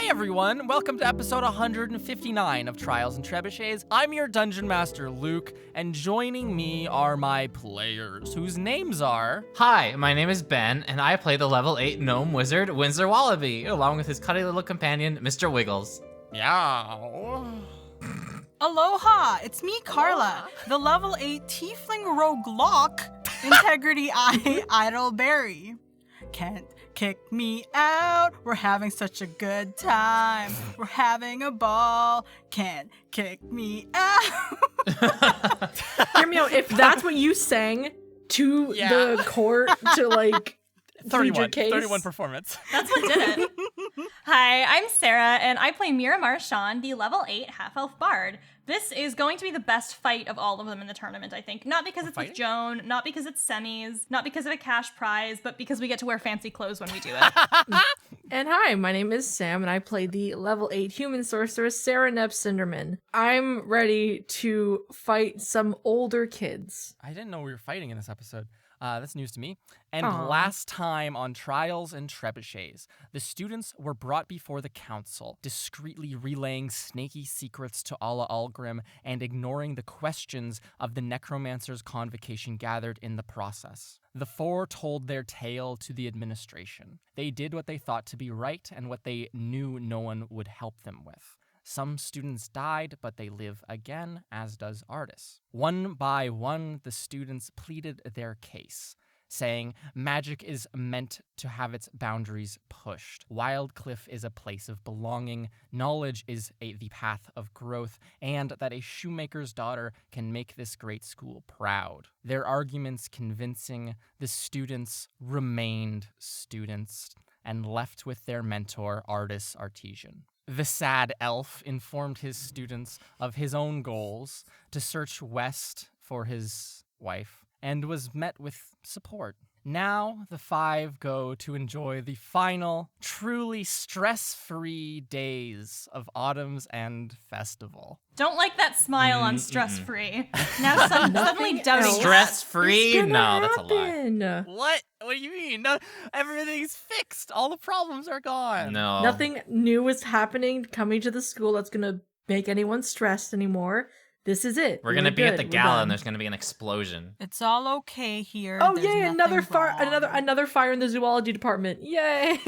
Hi everyone, welcome to episode 159 of Trials and Trebuchets. I'm your Dungeon Master Luke, and joining me are my players, whose names are... Hi, my name is Ben, and I play the level 8 gnome wizard, Windsor Wallaby, along with his cutty little companion, Mr. Wiggles. Meow. Aloha, it's me, Carla, the level 8 tiefling rogue lock, integrity eye, idle berry. Can't kick me out, we're having such a good time, we're having a ball, can't kick me out. Hear me out, if that's what you sang to the court to like 31 performance. That's what did it. Hi, I'm Sarah, and I play Mira Marchand, the level 8 half-elf bard. This is going to be the best fight of all of them in the tournament, I think. Not because it's with Joan, not because it's semis, not because of a cash prize, but because we get to wear fancy clothes when we do it. And hi, my name is Sam, and I play the level 8 human sorceress, Sarah Neb Cinderman. I'm ready to fight some older kids. I didn't know we were fighting in this episode. That's news to me. And Aww. Last time on Trials and Trebuchets, the students were brought before the council, discreetly relaying snaky secrets to Alla Algrim and ignoring the questions of the necromancer's convocation gathered in the process. The four told their tale to the administration. They did what they thought to be right and what they knew no one would help them with. Some students died, but they live again, as does Artis. One by one, the students pleaded their case, saying magic is meant to have its boundaries pushed. Wildcliff is a place of belonging, knowledge is the path of growth, and that a shoemaker's daughter can make this great school proud. Their arguments convincing, the students remained students and left with their mentor, Artis Artesian. The sad elf informed his students of his own goals to search west for his wife and was met with support. Now the five go to enjoy the final, truly stress-free days of Autumn's End Festival. Don't like that smile on stress-free. Now suddenly doubting Stress-free? No, that's a lie. What? What do you mean? No, everything's fixed. All the problems are gone. No. Nothing new is happening coming to the school that's going to make anyone stressed anymore. This is it. We're going to be at the gala and there's going to be an explosion. It's all okay here. Oh, There's yay, another fire, wrong. another fire in the zoology department. Yay.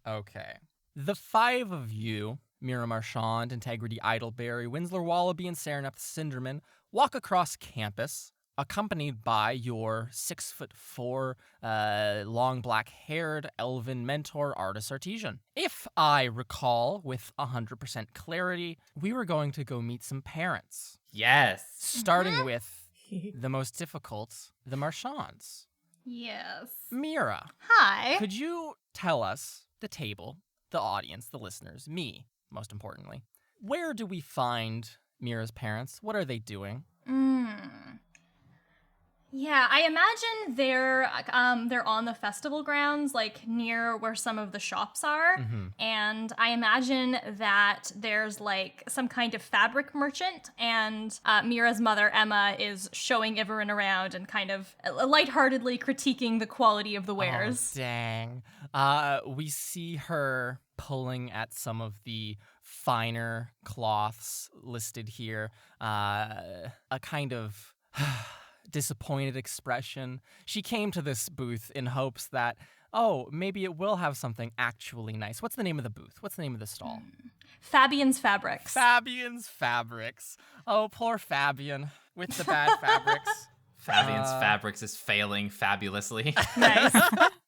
Okay. The five of you, Mira Marchand, Integrity Idleberry, Winslow Wallaby, and Sareneth Cinderman, walk across campus, accompanied by your 6'4", long black-haired elven mentor, Artis Artesian. If I recall with 100% clarity, we were going to go meet some parents. Yes. Starting with the most difficult, the Marchands. Yes. Mira, Hi. could you tell us, the table, the audience, the listeners, me, most importantly, where do we find Mira's parents? What are they doing? Yeah, I imagine they're on the festival grounds, like near where some of the shops are. Mm-hmm. And I imagine that there's like some kind of fabric merchant, and Mira's mother, Emma, is showing Iverin around and kind of lightheartedly critiquing the quality of the wares. Oh, dang. We see her pulling at some of the finer cloths listed here. A kind of disappointed expression. She came to this booth in hopes that, oh, maybe it will have something actually nice. What's the name of the booth? What's the name of the stall? Fabian's Fabrics. Fabian's Fabrics. Oh, poor Fabian with the bad fabrics. Fabian's Fabrics is failing fabulously. Nice.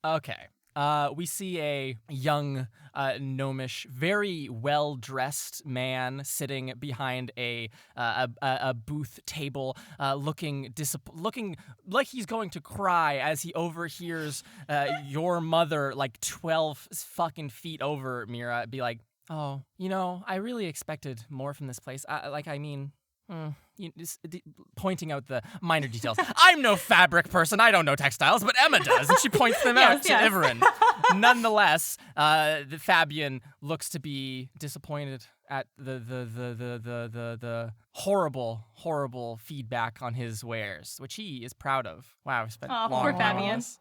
Okay. We see a young, gnomish, very well-dressed man sitting behind a booth table, looking like he's going to cry as he overhears your mother, like 12 fucking feet over, Mira, be like, "Oh, I really expected more from this place. Pointing out the minor details. I'm no fabric person. I don't know textiles, but Emma does, and she points them out to Iverin. Nonetheless, the Fabian looks to be disappointed at the horrible feedback on his wares, which he is proud of. Wow, I spent long poor time on Fabian. this.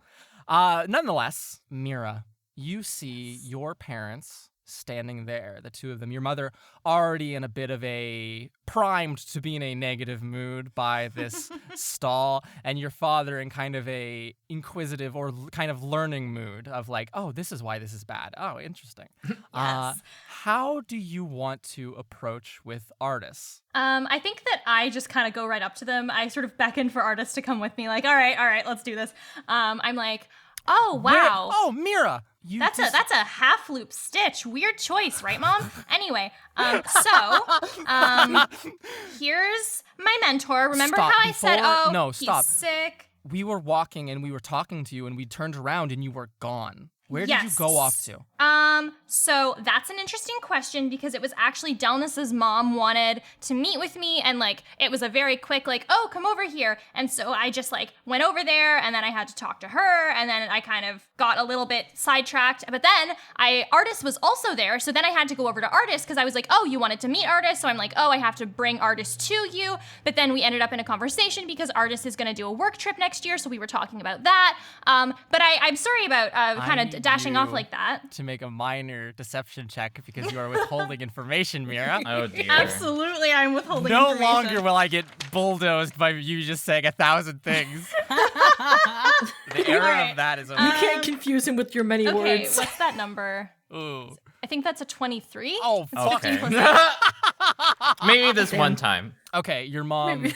Nonetheless, Mira, you see your parents standing there, the two of them. Your mother already in a bit of a primed to be in a negative mood by this stall, and your father in kind of a inquisitive or kind of learning mood of like, oh, this is why this is bad. Oh, interesting. Yes. How do you want to approach with artists? I think that I just kind of go right up to them. I sort of beckon for artists to come with me, like, all right, let's do this. I'm like, oh wow. Oh, Mira, That's a half loop stitch. Weird choice, right, Mom? Anyway, so here's my mentor. Remember Stop, how I said, before- oh, no, he's stop. sick? We were walking and we were talking to you, and we turned around and you were gone. Where did you Yes. go off to? So that's an interesting question because it was actually Delnis's mom wanted to meet with me, and like it was a very quick like, oh, come over here. And so I just like went over there, and then I had to talk to her, and then I kind of got a little bit sidetracked. But then Artist was also there, so then I had to go over to Artist because I was like, oh, you wanted to meet Artist, so I'm like, oh, I have to bring Artist to you. But then we ended up in a conversation because Artist is going to do a work trip next year, so we were talking about that. But I'm sorry about kind of need dashing off you like that. to make a minor deception check because you are withholding information, Mira. Oh dear. Absolutely, I'm withholding No information. longer will I get bulldozed by you just saying 1,000 things. The error Alright. of that is You can't confuse him with your many Okay, words. what's that number? Ooh. I think that's a 23. Oh, fuck. Okay. 15 plus Maybe this one time. Okay, your mom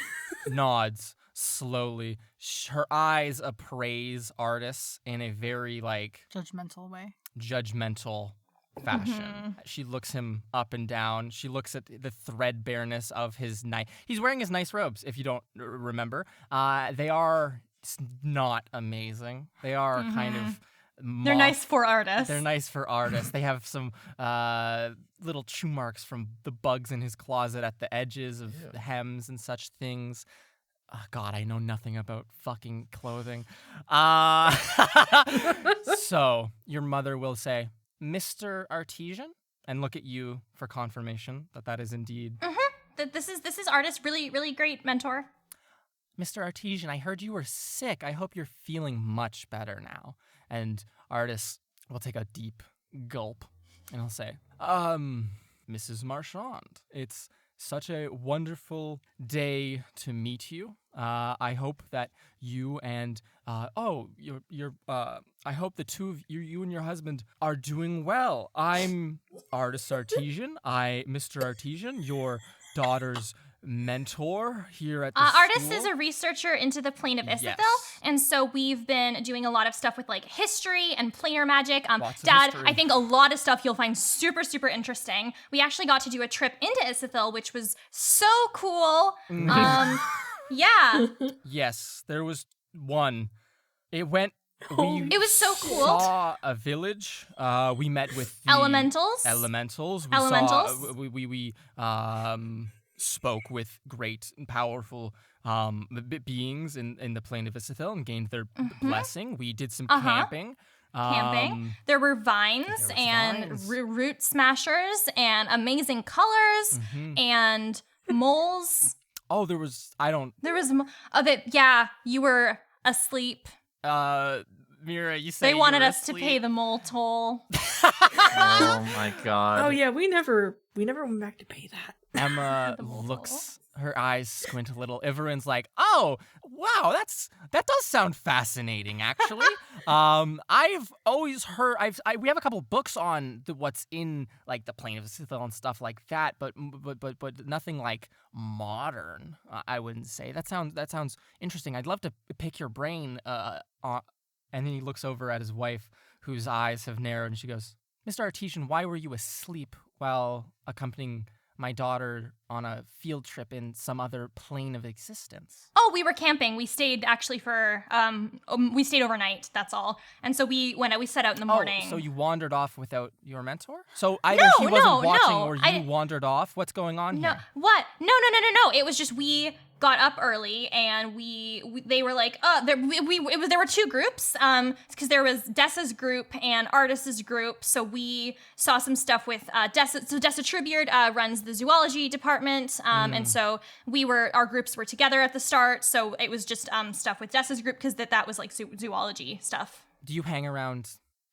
nods slowly. Her eyes appraise Artis in a very, like, Judgmental way. judgmental fashion. She looks him up and down. She looks at the threadbareness of his nice. He's wearing his nice robes, if you don't remember. They are not amazing. They are kind of. They're nice for artists. They're nice for artists. They have some little chew marks from the bugs in his closet at the edges of the hems and such things. Oh, God, I know nothing about fucking clothing. So your mother will say, Mr. Artesian, and look at you for confirmation that that is indeed. This is artist, really, really great mentor. Mr. Artesian, I heard you were sick. I hope you're feeling much better now. And Artis will take a deep gulp and he'll say, Mrs. Marchand, it's such a wonderful day to meet you. I hope that you and I hope the two of you and your husband are doing well. I'm Artist Artesian. Mr. Artesian, your daughter's mentor here at the Artist school. is a researcher into the plane of Isithil, Yes. and so we've been doing a lot of stuff with like history and planar magic. Lots of Dad, history. I think a lot of stuff you'll find super, super interesting. We actually got to do a trip into Isithil, which was so cool. Yeah, Yes, there was one. It went. We It was so cool. Saw a village. We met with the Elementals. Elementals. Elementals. We spoke with great and powerful beings in the plane of Isithil and gained their blessing. We did some camping. Camping. There were vines was and vines. root smashers and amazing colors and moles. Oh, there was. I don't. There was of it. Yeah, you were asleep. Mira, you say They you wanted were us to asleep. pay the mole toll. Oh my god. Oh yeah, we never went back to pay that. Emma The mole looks, her eyes squint a little. Everyone's like, "Oh, wow, that does sound fascinating, actually." I've always heard, we have a couple books on what's in like the plane of Sithil and stuff like that, but nothing like modern. I wouldn't say that sounds interesting. I'd love to pick your brain. And then he looks over at his wife, whose eyes have narrowed, and she goes, "Mr. Artesian, why were you asleep while accompanying my daughter on a field trip in some other plane of existence?" Oh, we were camping. We stayed actually for we stayed overnight. That's all. And so we set out in the morning. Oh, so you wandered off without your mentor? So either he wasn't watching or you wandered off? What's going on No, here? what? No. It was just we got up early and they were like, there were two groups, because there was Dessa's group and Artis's group. So we saw some stuff with Dessa. So Dessa Trebuchets runs the zoology department, and so our groups were together at the start. So it was just stuff with Dessa's group because that was like zoology stuff. Do you hang around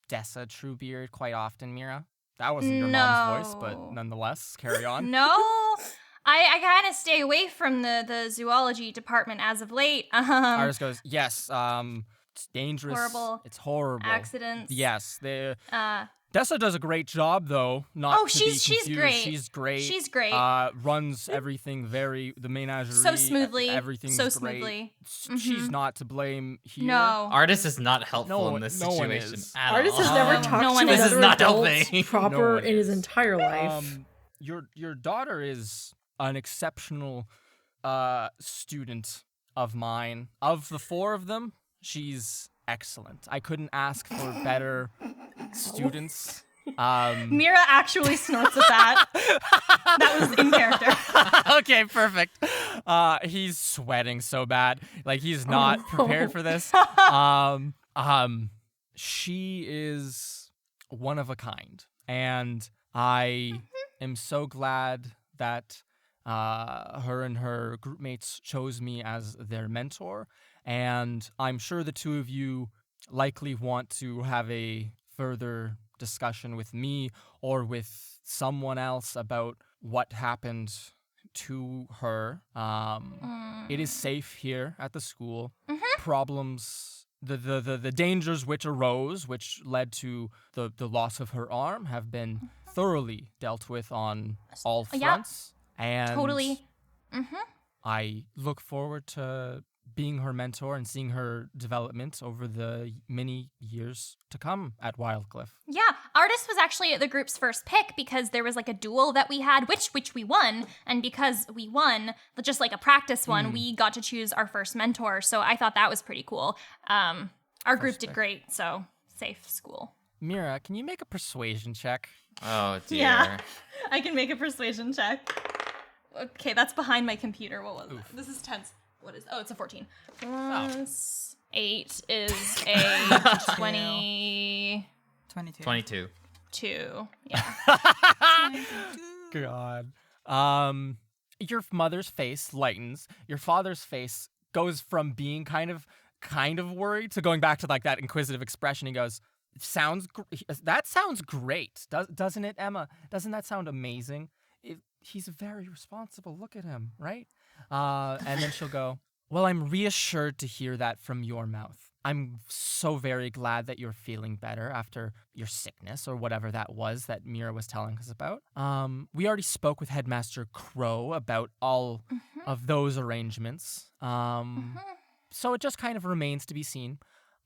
Dessa Truebeard quite often, Mira? That wasn't your mom's voice, No. but nonetheless, carry on. No, I kind of stay away from the zoology department as of late. Artis goes, yes, it's dangerous. Horrible It's horrible. accidents. Yes, Uh, Dessa does a great job, though. Not Oh, to be she's confused. great. She's great. She's great. Runs everything the menagerie. So smoothly. Everything's So great. smoothly. She's not to blame here. no. Artist is not helpful No- in this no one situation is. at Artist all. has never Um, talked no to one another is. This is not adult helping. proper No one in his is. entire life. Your daughter is an exceptional student of mine. Of the 4 of them, she's excellent. I couldn't ask for better students. Mira actually snorts at that. That was in character. Okay, perfect. He's sweating so bad. Like he's not prepared for this. She is one of a kind, and I am so glad that her and her group mates chose me as their mentor, and I'm sure the 2 of you likely want to have a further discussion with me or with someone else about what happened to her. It is safe here at the school. Problems, the dangers which arose, which led to the loss of her arm, have been thoroughly dealt with on all Yeah. fronts. And Totally. I look forward to being her mentor and seeing her development over the many years to come at Wildcliff. Yeah, Artist was actually the group's first pick because there was like a duel that we had, which we won, and because we won, just like a practice one, we got to choose our first mentor. So I thought that was pretty cool. Our group did pick. great, so safe school. Mira, can you make a persuasion check? Oh dear. Yeah. I can make a persuasion check. Okay, that's behind my computer. What was that? This is tense. What is? Oh, it's a 14. Plus 8 is a 20. 22. 22. 2. Yeah. God. Your mother's face lightens. Your father's face goes from being kind of worried to going back to like that inquisitive expression. He goes, that sounds great. Doesn't it, Emma? Doesn't that sound amazing? He's very responsible. Look at him, right? And then she'll go, well, I'm reassured to hear that from your mouth. I'm so very glad that you're feeling better after your sickness or whatever that was that Mira was telling us about. We already spoke with Headmaster Crow about all of those arrangements. So it just kind of remains to be seen.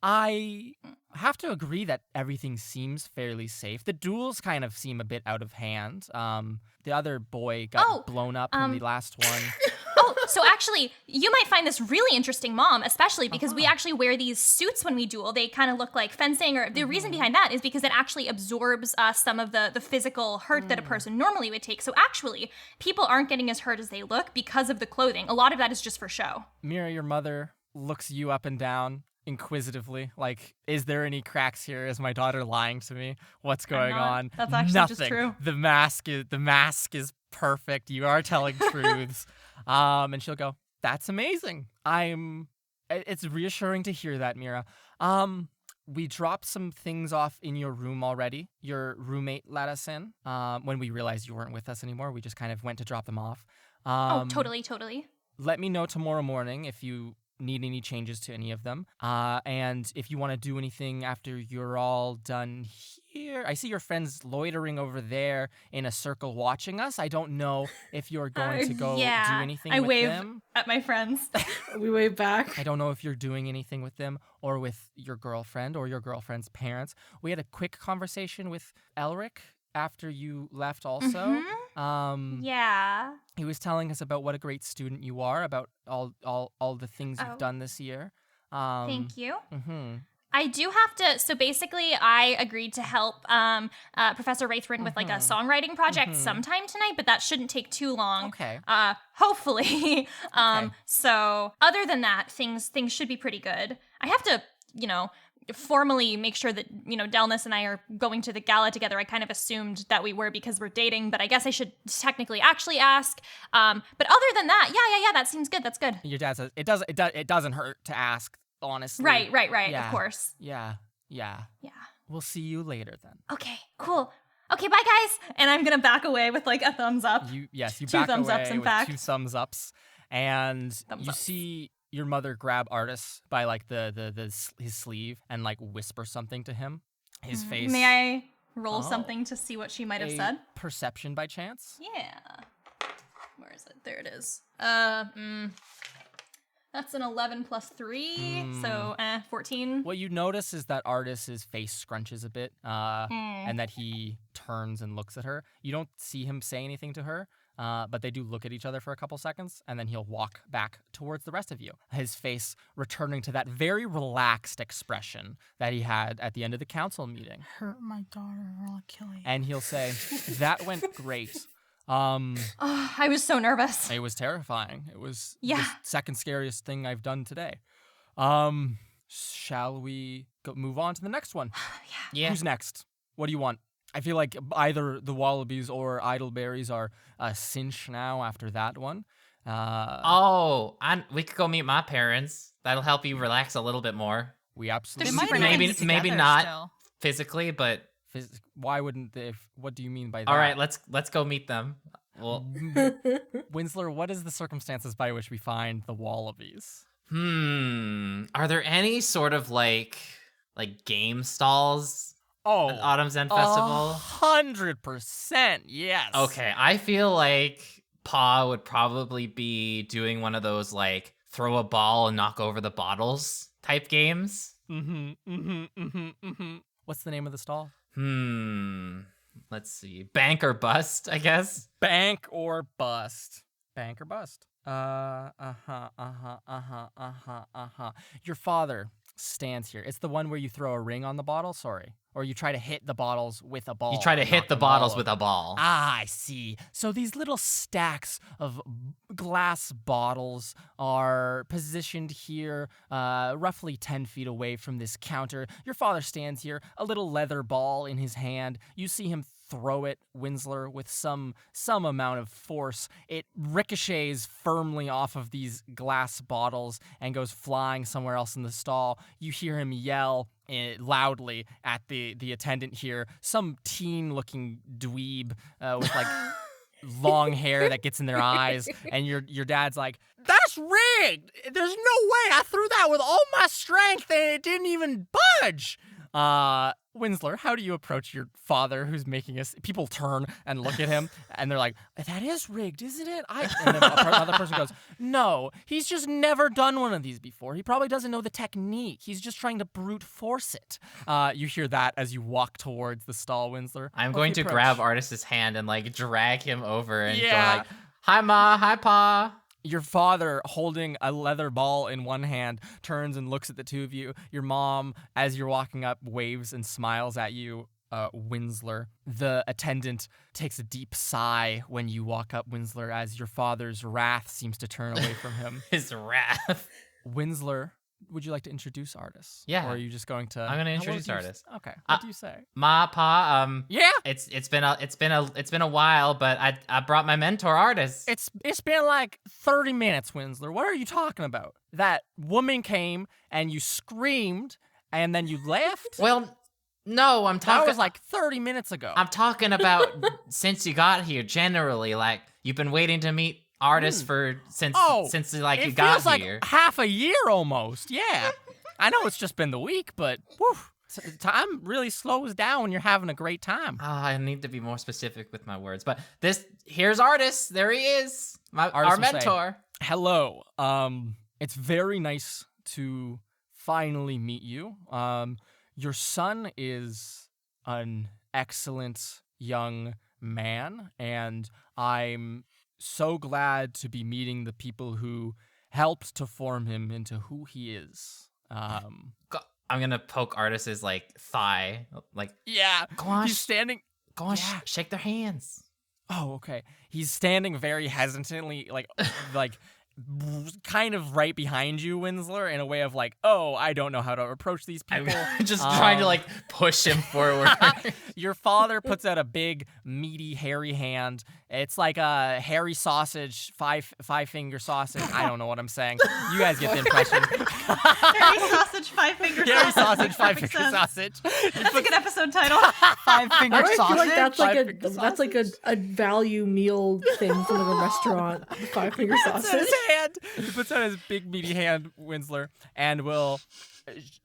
I have to agree that everything seems fairly safe. The duels kind of seem a bit out of hand. The other boy got blown up in the last one. Oh, so actually, you might find this really interesting, Mom, especially because we actually wear these suits when we duel. They kind of look like fencing, or the reason behind that is because it actually absorbs some of the physical hurt that a person normally would take. So actually, people aren't getting as hurt as they look because of the clothing. A lot of that is just for show. Mira, your mother looks you up and down inquisitively, like, is there any cracks here? Is my daughter lying to me? What's going on? That's actually Nothing. just true. The mask is perfect. You are telling truths. And she'll go, that's amazing. It's reassuring to hear that, Mira. We dropped some things off in your room already. Your roommate let us in. When we realized you weren't with us anymore, we just kind of went to drop them off. Totally. Let me know tomorrow morning if you need any changes to any of them. And if you want to do anything after you're all done here. I see your friends loitering over there in a circle watching us. I don't know if you're going to go do anything I with wave them. at my friends. We wave back. I don't know if you're doing anything with them or with your girlfriend or your girlfriend's parents. We had a quick conversation with Elric after you left also. Yeah. He was telling us about what a great student you are, about all the things you've done this year. Thank you. Mm-hmm. I do have to. So basically, I agreed to help Professor Wraithrin with like a songwriting project sometime tonight, but that shouldn't take too long. Okay. Hopefully. Okay. So other than that, things should be pretty good. I have to, formally make sure that Delnus and I are going to the gala together. I kind of assumed that we were because we're dating, but I guess I should technically actually ask. But other than that, yeah, that seems good. That's good. Your dad says it doesn't hurt to ask, honestly. Right. Yeah. Of course. Yeah. Yeah. We'll see you later then. Okay, cool. Okay, bye guys. And I'm gonna back away with like a thumbs up. You Two back thumbs away ups, in with fact. 2 thumbs ups, and Thumbs you ups. see your mother grab Artis by like his sleeve and like whisper something to him. His face. May I roll Oh. something to see what she might have a said? perception by chance? Yeah. Where is it? There it is. That's an 11 plus 3, so 14. What you notice is that Artis's face scrunches a bit, and that he turns and looks at her. You don't see him say anything to her, but they do look at each other for a couple seconds, and then he'll walk back towards the rest of you, his face returning to that very relaxed expression that he had at the end of the council meeting. Hurt my daughter or I'll kill you. And he'll say, "That went great. I was so nervous. It was terrifying. It was Yeah. the second scariest thing I've done today. Shall we move on to the next one? Yeah. Who's next? What do you want? I feel like either the Wallabies or Idleberries are a cinch now after that one. We could go meet my parents. That'll help you relax a little bit more. We They absolutely might super not maybe- be nice. maybe together not. still. Physically, but Why wouldn't they? What do you mean by that? all right, let's go meet them. Well, Winsler, what is the circumstances by which we find the Wallabies? are there any sort of like game stalls Oh, at Autumn's End Festival? 100%, yes. Okay, I feel like Pa would probably be doing one of those like throw a ball and knock over the bottles type games. What's the name of the stall? Let's see. Bank or bust, I guess. Bank or bust. Bank or bust. Your father stands here. It's the one where you throw a ring on the bottle, sorry. Or you try to hit the bottles with a ball. You try to and hit knock the them all bottles over. with a ball. Ah, I see. So these little stacks of glass bottles are positioned here, roughly 10 feet away from this counter. Your father stands here, a little leather ball in his hand. You see him throw it, Winsler, with some amount of force. It ricochets firmly off of these glass bottles and goes flying somewhere else in the stall. You hear him yell loudly at the attendant here, some teen-looking dweeb with like long hair that gets in their eyes, and your dad's like, "That's rigged! There's no way! I threw that with all my strength and it didn't even budge!" Winsler, how do you approach your father who's making us? People turn and look at him, and they're like, "That is rigged, isn't it?" And then another person goes, "No, he's just never done one of these before. He probably doesn't know the technique. He's just trying to brute force it." You hear that as you walk towards the stall, Winsler. I'm What's going the to approach? grab Artis's hand and like drag him over and Yeah. go like, "Hi Ma, hi Pa." Your father, holding a leather ball in one hand, turns and looks at the two of you. Your mom, as you're walking up, waves and smiles at you, Winsler. The attendant takes a deep sigh when you walk up, Winsler, as your father's wrath seems to turn away from him. His wrath. Winsler, would you like to introduce Artis? Yeah. Or are you just going to? I'm gonna What introduce do you- Artis. Okay. What Uh, do you say? Ma, Pa, Yeah. it's been a while, but I brought my mentor Artis. It's been like 30 minutes, Winsler. What are you talking about? That woman came and you screamed and then you left? Well, no, I'm That talking was like 30 minutes ago. I'm talking about since you got here. Generally, like you've been waiting to meet Artis since like you it got feels like here. half a year almost. Yeah. I know it's just been the week, but whew, time really slows down when you're having a great time. I need to be more specific with my words, but here's Artis. There he is, Artis our will say, mentor. Hello. It's very nice to finally meet you. Your son is an excellent young man, and I'm so glad to be meeting the people who helped to form him into who he is. I'm gonna poke Artis's like thigh, like Yeah. go on, He's standing. go on, yeah. shake their hands. Oh, okay. He's standing very hesitantly, like kind of right behind you, Winsler, in a way of like, oh, I don't know how to approach these people. I'm just trying to like push him forward. Your father puts out a big, meaty, hairy hand. It's like a hairy sausage, five-finger sausage. I don't know what I'm saying. You guys get the impression. Hairy sausage, five-finger sausage. Hairy sausage, Makes perfect five-finger sense. sausage. That's a good episode title. Five-finger I feel sausage. like that's like Five-finger a value meal thing from like a restaurant. 5-finger Puts out sausage. his hand. He puts out his big, meaty hand, Winsler, and will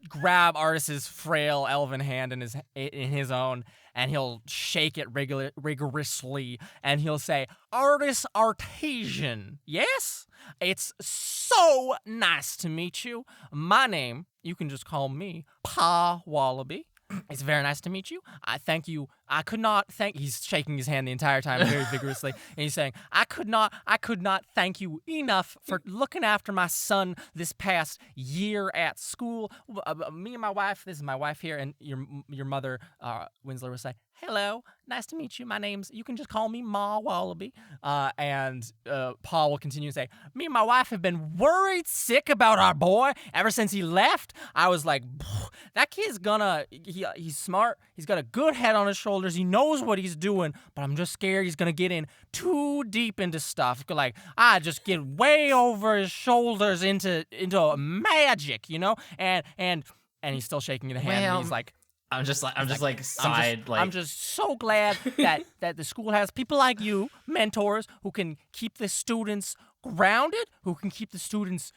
grab Artis's frail elven hand in his own, and he'll shake it rigorously, and he'll say, Artis Artesian, yes? It's so nice to meet you. My name, you can just call me Pa Wallaby. It's very nice to meet you. I thank you. I could not thank. He's shaking his hand the entire time very vigorously, and he's saying, I could not thank you enough for looking after my son this past year at school. Me and my wife. This is my wife here, and your mother, Winsler, will say, hello, nice to meet you. My name's, you can just call me Ma Wallaby. And Paul will continue to say, me and my wife have been worried sick about our boy ever since he left. I was like, that kid's he's smart. He's got a good head on his shoulders. He knows what he's doing, but I'm just scared he's going to get in too deep into stuff. Like, I just get way over his shoulders into magic, you know? And he's still shaking the hand. And he's like, I'm just like I'm like just so glad that the school has people like you, mentors, who can keep the students grounded, who can keep the students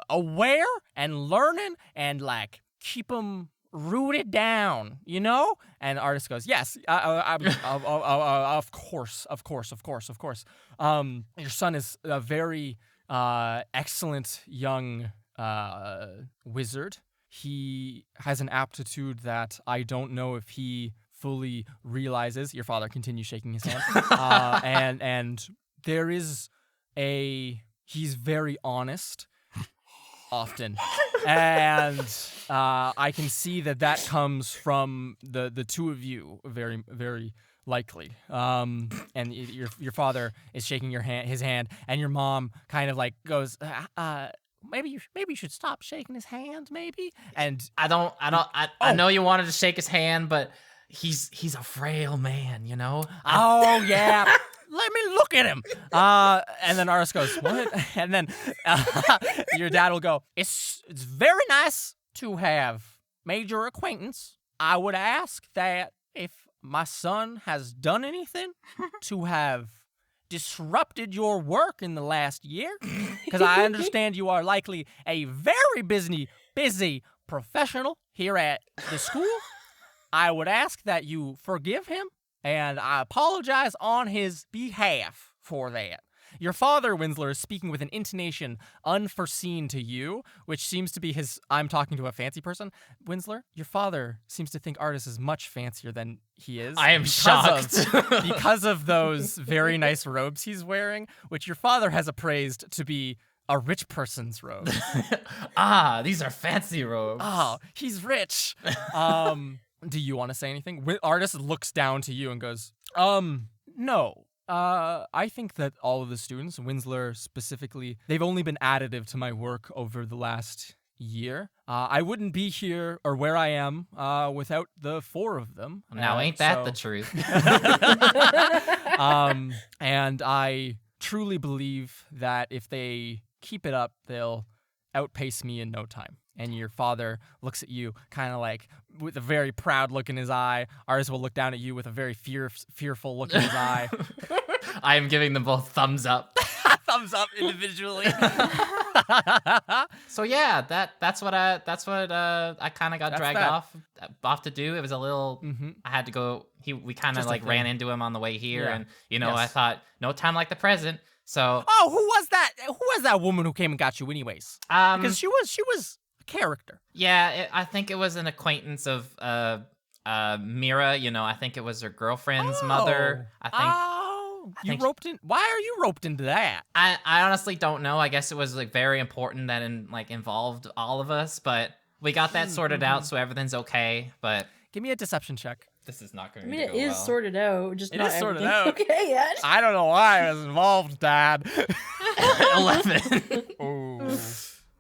aware and learning, and like keep them rooted down, you know? And Artis goes, yes, of course. Your son is a very excellent young wizard. He has an aptitude that I don't know if he fully realizes. Your father continues shaking his hand. And there is he's very honest often. And I can see that comes from the two of you very, very likely. And your father is shaking his hand, and your mom kind of like goes, Maybe you should stop shaking his hand, maybe. And I know you wanted to shake his hand, but he's a frail man, you know? Oh yeah. Let me look at him. And then Artis goes, what? And then your dad will go, it's very nice to have made your acquaintance. I would ask that if my son has done anything to have disrupted your work in the last year, because I understand you are likely a very busy professional here at the school. I would ask that you forgive him, and I apologize on his behalf for that. Your father, Winsler, is speaking with an intonation unforeseen to you, which seems to be I'm talking to a fancy person. Winsler, your father seems to think Artis is much fancier than he is. I am shocked. Because of those very nice robes he's wearing, which your father has appraised to be a rich person's robes. These are fancy robes. Oh, he's rich. Do you want to say anything? Artis looks down to you and goes, no. I think that all of the students, Winsler specifically, they've only been additive to my work over the last year. I wouldn't be here or where I am without the four of them. Now, ain't that the truth? And I truly believe that if they keep it up, they'll outpace me in no time. And your father looks at you kind of like with a very proud look in his eye. Artis will look down at you with a very fearful look in his eye. I am giving them both thumbs up. Thumbs up individually. So yeah, that's what I kind of got dragged off to do. It was a little. I had to go. We kind of like ran into him on the way here, and I thought no time like the present. So who was that? Who was that woman who came and got you, anyways? Because she was a character. Yeah, I think it was an acquaintance of Mira. I think it was her girlfriend's mother. You roped in. Why are you roped into that? I honestly don't know. I guess it was like very important that involved all of us, but we got that sorted out, so everything's okay. But give me a deception check. This is not going I mean, to it go is well. sorted out, just It not is sorted everything's out. okay yet. I don't know why I was involved, Dad. 11. Oh.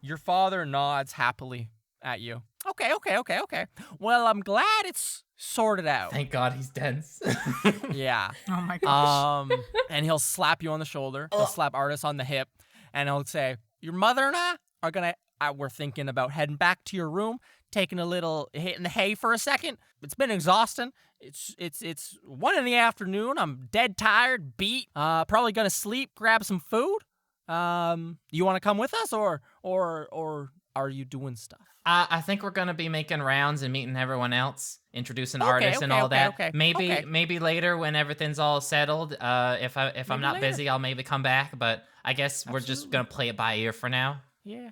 Your father nods happily at you. Okay. Well, I'm glad it's sorted out. Thank God he's dense. Yeah. Oh my gosh. And he'll slap you on the shoulder. He'll slap Artis on the hip, and he'll say, "Your mother and I are gonna. We're thinking about heading back to your room, taking a little hit in the hay for a second. It's been exhausting. It's 1 PM. I'm dead tired, beat. Probably gonna sleep, grab some food. You want to come with us, or are you doing stuff?" I think we're gonna be making rounds and meeting everyone else, introducing artists and all that. Okay. Maybe later when everything's all settled. If I'm not later. busy, I'll maybe come back. But I guess we're just gonna play it by ear for now. Yeah.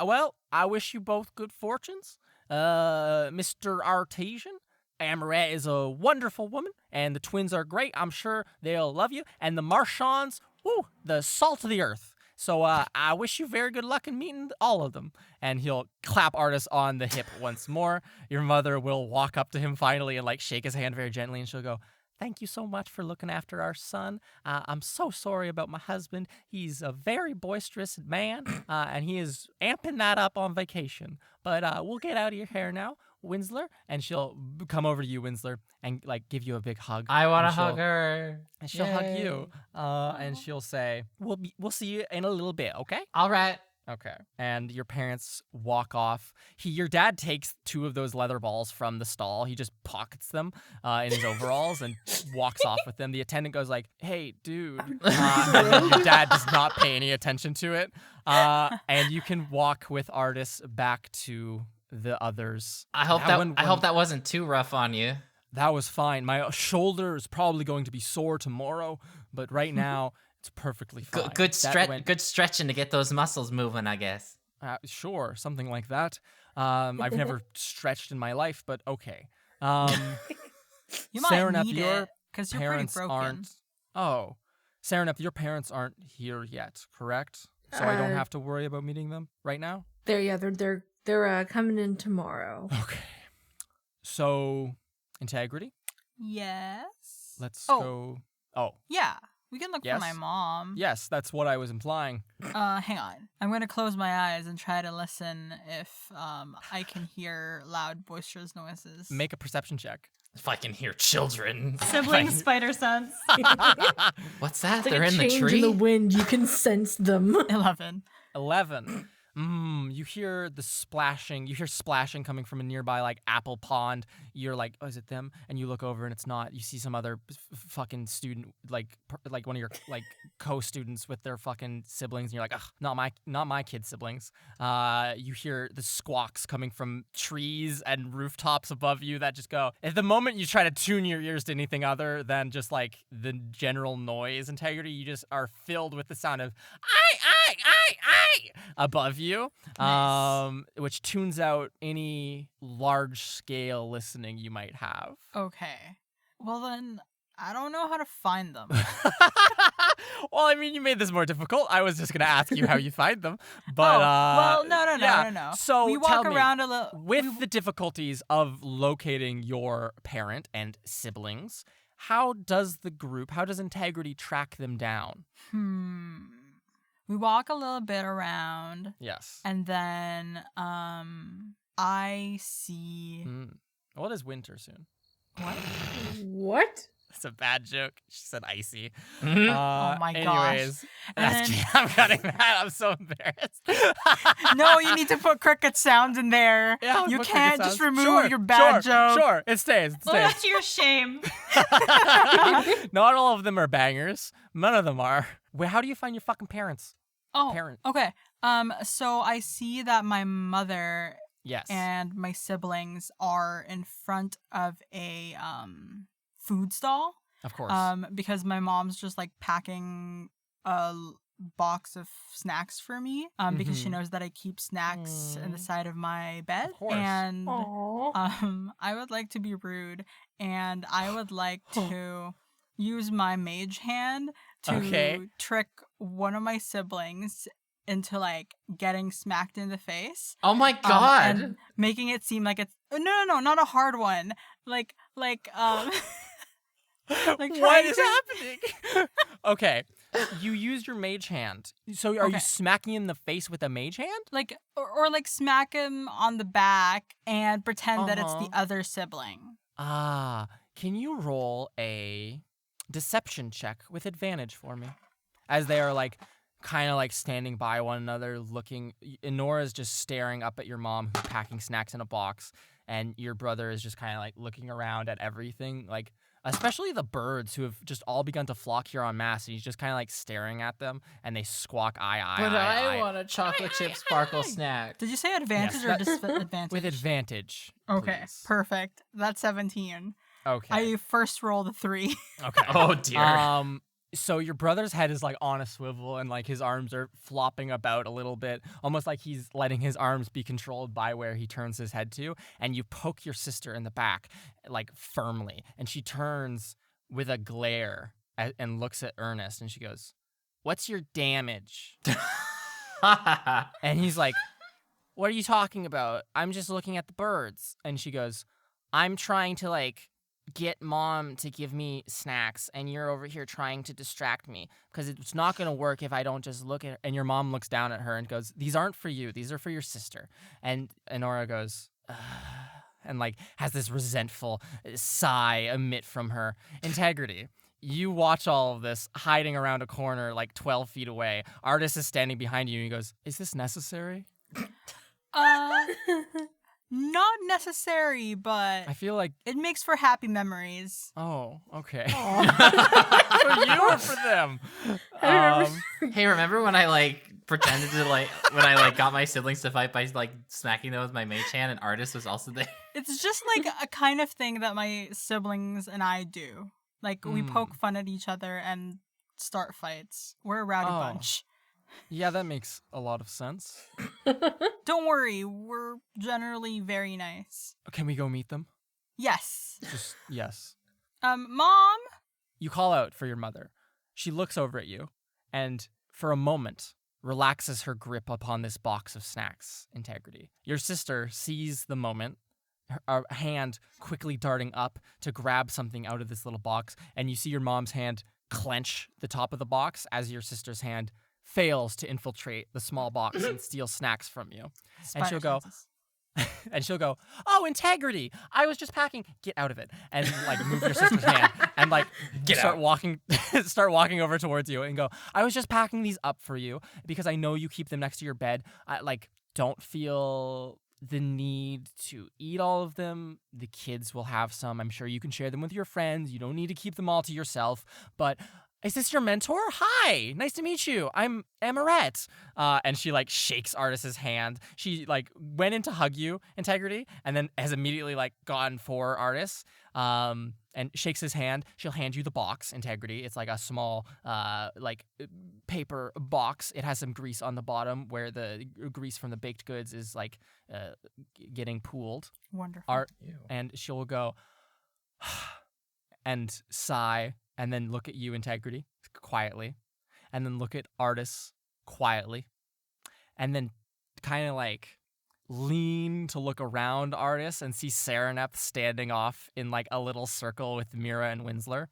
Well, I wish you both good fortunes. Mr. Artesian, Amaret is a wonderful woman, and the twins are great. I'm sure they'll love you. And the Marchands, woo, the salt of the earth. So I wish you very good luck in meeting all of them. And he'll clap Artis on the hip once more. Your mother will walk up to him finally and like shake his hand very gently, and she'll go, "Thank you so much for looking after our son. I'm so sorry about my husband. He's a very boisterous man, and he is amping that up on vacation. But we'll get out of your hair now, Winsler." And she'll come over to you, Winsler, and like give you a big hug. I want to And she'll- hug her. And she'll hug you, and she'll say, "We'll see you in a little bit, okay?" All right. Okay. And your parents walk off. Your dad takes 2 of those leather balls from the stall. He just pockets them in his overalls and walks off with them. The attendant goes like, "Hey, dude." And then your dad does not pay any attention to it. And you can walk with Artis back to the others. I hope that wasn't too rough on you. That was fine. My shoulder is probably going to be sore tomorrow, but right now it's perfectly fine. Good stretching to get those muscles moving, I guess. Sure, something like that. I've never stretched in my life, but okay. You might Serenep, need your it because you're pretty parents broken. aren't. Oh, Serenep, your parents aren't here yet, correct? So I don't have to worry about meeting them right now. They're coming in tomorrow. Okay. So, integrity. Yes. Let's Oh. go. Oh, Yeah, we can look Yes? for my mom. yes, that's what I was implying. Hang on. I'm gonna close my eyes and try to listen if I can hear loud, boisterous noises. Make a perception check. If I can hear children. Sibling spider sense. What's that? It's like They're a in the change tree? in the wind. You can sense them. 11. 11. You hear the splashing. You hear splashing coming from a nearby like apple pond. You're like, "Oh, is it them?" And you look over and it's not. You see some other fucking student, like one of your like co-students with their fucking siblings, and you're like, "Ugh, not my kid siblings." You hear the squawks coming from trees and rooftops above you that just go. At the moment you try to tune your ears to anything other than just like the general noise integrity, you just are filled with the sound of I above you, Nice. which tunes out any large-scale listening you might have. Okay. Well then, I don't know how to find them. Well, I mean, you made this more difficult. I was just gonna ask you how you find them, but well, no. yeah. So we tell walk me, around a little. with the difficulties of locating your parent and siblings, how does integrity track them down? We walk a little bit around, Yes. and then I see. Well, it is winter soon. What? That's a bad joke. She said icy. Oh my gosh. Anyways, And I'm cutting that. I'm so embarrassed. No, you need to put cricket sounds in there. Yeah, You put can't cricket just sounds. remove your bad joke. Sure, it stays. Well, that's to your shame. Not all of them are bangers. None of them are. Wait, how do you find your fucking parents? Oh, Parent. okay. So I see that my mother Yes. and my siblings are in front of a food stall. Of course. Because my mom's just like packing a box of snacks for me. Because she knows that I keep snacks in the side of my bed. Of course. And Aww. I would like to be rude, and I would like to use my mage hand to trick one of my siblings into like getting smacked in the face. Oh my God. And making it seem like it's no, not a hard one. Like like like What is happening? Okay, you used your mage hand. So are you smacking him in the face with a mage hand? Like or like smack him on the back and pretend that it's the other sibling. Ah, can you roll a deception check with advantage for me? As they are like kind of like standing by one another looking. Nora's just staring up at your mom who's packing snacks in a box, and your brother is just kind of like looking around at everything, like especially the birds who have just all begun to flock here en masse. And he's just kind of like staring at them, and they squawk But I want a chocolate chip sparkle snack. Did you say advantage or disadvantage? With advantage. Okay, please. perfect. That's 17. Okay. I first rolled a 3. Okay. Oh dear. So your brother's head is like on a swivel, and like his arms are flopping about a little bit, almost like he's letting his arms be controlled by where he turns his head to. And you poke your sister in the back, like firmly, and she turns with a glare and looks at Ernest, and she goes, "What's your damage?" And he's like, "What are you talking about? I'm just looking at the birds." And she goes, "I'm trying to like get mom to give me snacks, and you're over here trying to distract me because it's not going to work if I don't just look at her." And your mom looks down at her and goes, "These aren't for you. These are for your sister." And Nora goes, "Ugh," and like has this resentful sigh emit from her. Integrity. You watch all of this hiding around a corner like 12 feet away. Artist is standing behind you and he goes, "Is this necessary?" Not necessary, but I feel like it makes for happy memories. Oh, okay. For you or for them? Hey, remember when I like pretended to like when I like got my siblings to fight by like smacking them with my mage hand, and Artist was also there? It's just like a kind of thing that my siblings and I do. Like we poke fun at each other and start fights. We're a rowdy bunch. Yeah, that makes a lot of sense. Don't worry, we're generally very nice. Can we go meet them? Yes. Just yes. Mom? You call out for your mother. She looks over at you and for a moment relaxes her grip upon this box of snacks. Integrity. Your sister sees the moment, her hand quickly darting up to grab something out of this little box, and you see your mom's hand clench the top of the box as your sister's hand fails to infiltrate the small box and steal snacks from you. And she'll go, "Oh, Integrity, I was just packing." Get out of it. And like move your sister's hand and like start walking over towards you and go, "I was just packing these up for you because I know you keep them next to your bed. Don't feel the need to eat all of them. The kids will have some. I'm sure you can share them with your friends. You don't need to keep them all to yourself. But is this your mentor? Hi, nice to meet you. I'm Amarette." And she like shakes Artist's hand. She like went in to hug you, Integrity, and then has immediately like gone for Artist. And shakes his hand. She'll hand you the box, Integrity. It's like a small like paper box. It has some grease on the bottom where the grease from the baked goods is like getting pooled. Wonderful. And she'll go and sigh. And then look at you, Integrity, quietly. And then look at Artist, quietly. And then kind of like lean to look around Artist and see Sereneth standing off in like a little circle with Mira and Winsler.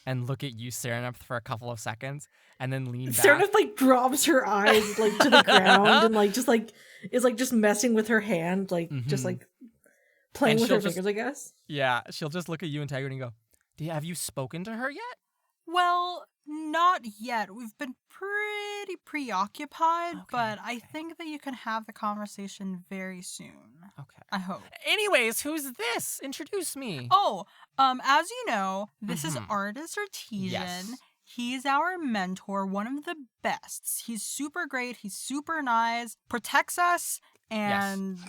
And look at you, Sereneth, for a couple of seconds. And then lean back. Sereneth like drops her eyes like to the ground and like just like is like just messing with her hand, like just like playing with her fingers, I guess. Yeah, she'll just look at you, Integrity, and go, "Have you spoken to her yet?" Well, not yet. We've been pretty preoccupied, but I think that you can have the conversation very soon. Okay. I hope. Anyways, who's this? Introduce me. Oh, as you know, this is Artist Artesian. Yes. He's our mentor, one of the best. He's super great. He's super nice, protects us, and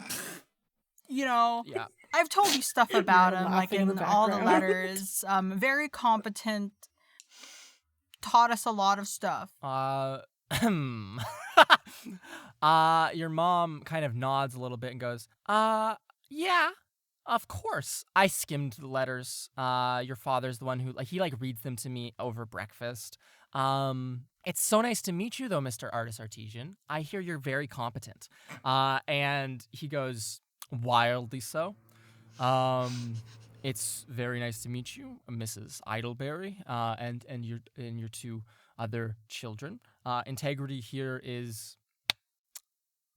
you know, I've told you stuff about him, like in all the letters. Very competent. Taught us a lot of stuff. Your mom kind of nods a little bit and goes, yeah, of course. I skimmed the letters. Your father's the one who, like, he, like, reads them to me over breakfast. It's so nice to meet you, though, Mr. Artist Artesian. I hear you're very competent. And he goes, wildly so. It's very nice to meet you, Mrs. Idleberry, and your two other children. Integrity here is,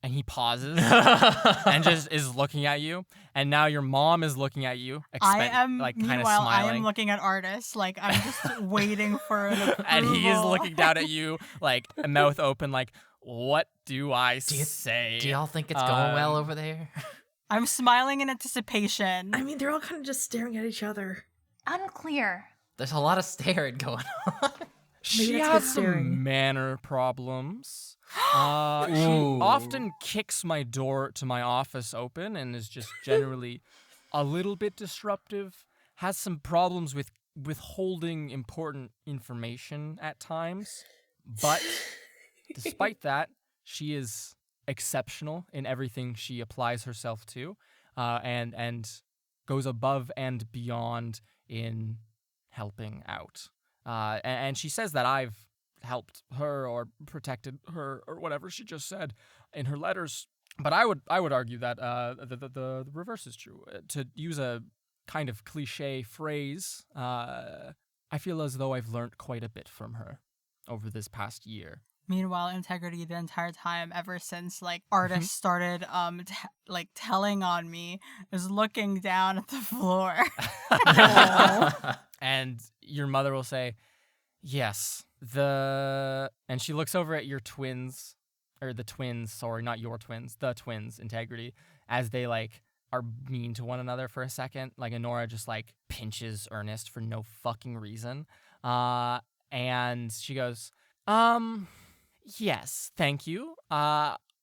and he pauses and just is looking at you, and now your mom is looking at you. Meanwhile, I am looking at Artis, like I'm just waiting for an approval. And he is looking down at you, like mouth open, like, what do I say? Do y'all think it's going well over there? I'm smiling in anticipation. I mean, they're all kind of just staring at each other. Unclear. There's a lot of staring going on. She has some manner problems. She often kicks my door to my office open and is just generally a little bit disruptive. Has some problems with withholding important information at times. But despite that, she is exceptional in everything she applies herself to, and goes above and beyond in helping out. And she says that I've helped her or protected her or whatever she just said in her letters. But I would argue that the reverse is true. To use a kind of cliche phrase, I feel as though I've learned quite a bit from her over this past year. Meanwhile, Integrity the entire time, ever since like Artis started telling on me, is looking down at the floor. And your mother will say, yes, and she looks over at your twins, or the twins, sorry, not your twins, the twins, Integrity, as they like are mean to one another for a second. Like Honora just like pinches Ernest for no fucking reason. And she goes, yes, thank you.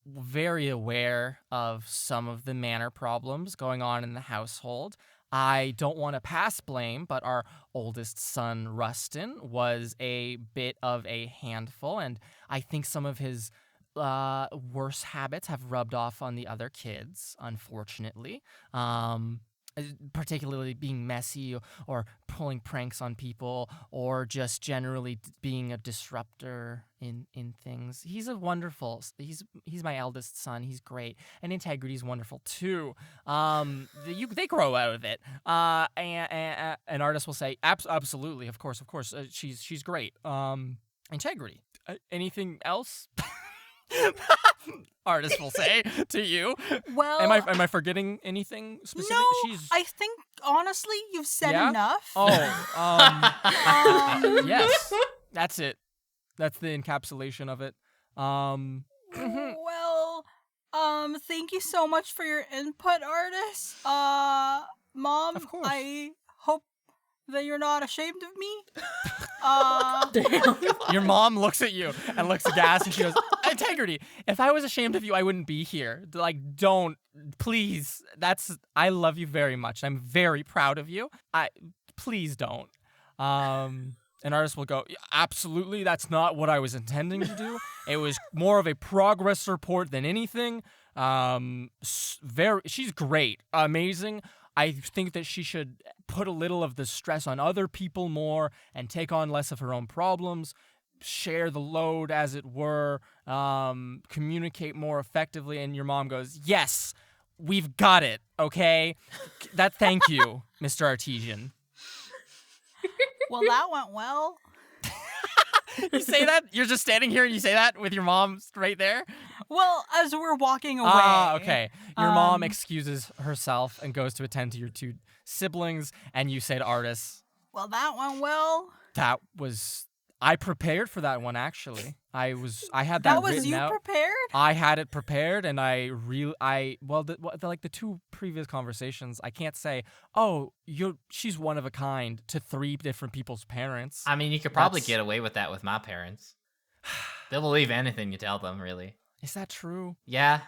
Very aware of some of the manner problems going on in the household. I don't want to pass blame, but our oldest son, Rustin, was a bit of a handful, and I think some of his worse habits have rubbed off on the other kids, unfortunately. Particularly being messy or pulling pranks on people or just generally being a disruptor in things. He's he's my eldest son. He's great. And Integrity's wonderful too. They grow out of it. And Artis will say, absolutely, of course. She's great. Integrity. Anything else? Artis will say to you. Well, am I forgetting anything specific? No, I think honestly you've said enough. Yes, that's it. That's the encapsulation of it. Well, thank you so much for your input, Artis. Mom, of course. I hope that you're not ashamed of me. Damn. Your mom looks at you and looks aghast, and she goes, Integrity, if I was ashamed of you, I wouldn't be here. Like, don't, please. I love you very much. I'm very proud of you. Please don't. And Artis will go, absolutely, that's not what I was intending to do. It was more of a progress report than anything. She's great, amazing. I think that she should put a little of the stress on other people more and take on less of her own problems, share the load, as it were, communicate more effectively. And your mom goes, yes, we've got it, okay? Thank you, Mr. Artesian. Well, that went well. You say that? You're just standing here and you say that with your mom right there? Well, as we're walking away. Okay. Your mom excuses herself and goes to attend to your two siblings, and you say to Artis, well, that went well. I prepared for that one, actually. I had that That was written you out. prepared? I had it prepared, and the two previous conversations, I can't say, she's one of a kind to 3 different people's parents. I mean, you could probably get away with that with my parents. They'll believe anything you tell them, really. Is that true? Yeah.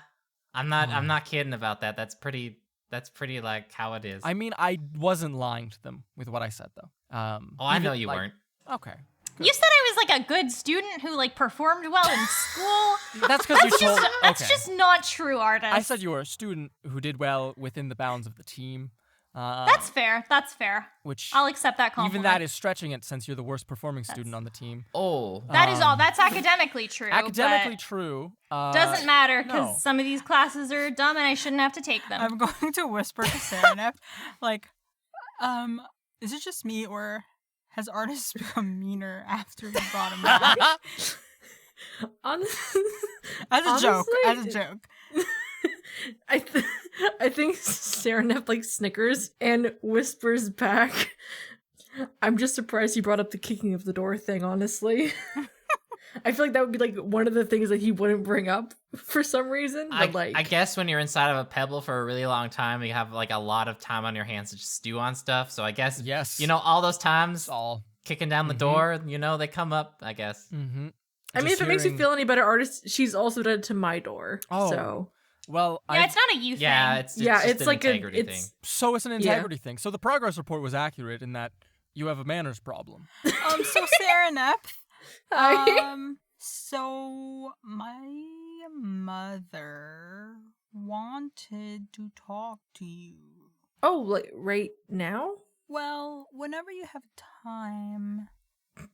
I'm not kidding about that. That's pretty like how it is. I mean, I wasn't lying to them with what I said, though. I know you weren't. Okay. Good. You said I was like a good student who like performed well in school. That's because you told. That's just not true, Artis. I said you were a student who did well within the bounds of the team. That's fair. Which I'll accept that compliment. Even that is stretching it, since you're the worst performing student on the team. Oh, that is all. That's academically true. Academically true. Doesn't matter because no. some of these classes are dumb and I shouldn't have to take them. I'm going to whisper to Saranef, like, Is it just me, or has artists become meaner after we brought him back? As a joke. I think Serenep like snickers and whispers back. I'm just surprised he brought up the kicking of the door thing, honestly. I feel like that would be like one of the things that he wouldn't bring up for some reason. But I guess when you're inside of a pebble for a really long time, you have like a lot of time on your hands to just stew on stuff. So I guess, yes, all those times kicking down the door, they come up, I guess. Mm-hmm. I mean, if it makes you feel any better, artist, she's also done it to my door. Oh. So. Well, it's not a you thing. Yeah, it's just an like integrity thing. So it's an integrity thing. So the progress report was accurate in that you have a manners problem. So Serenep. So my mother wanted to talk to you. Oh, like right now? Well, whenever you have time.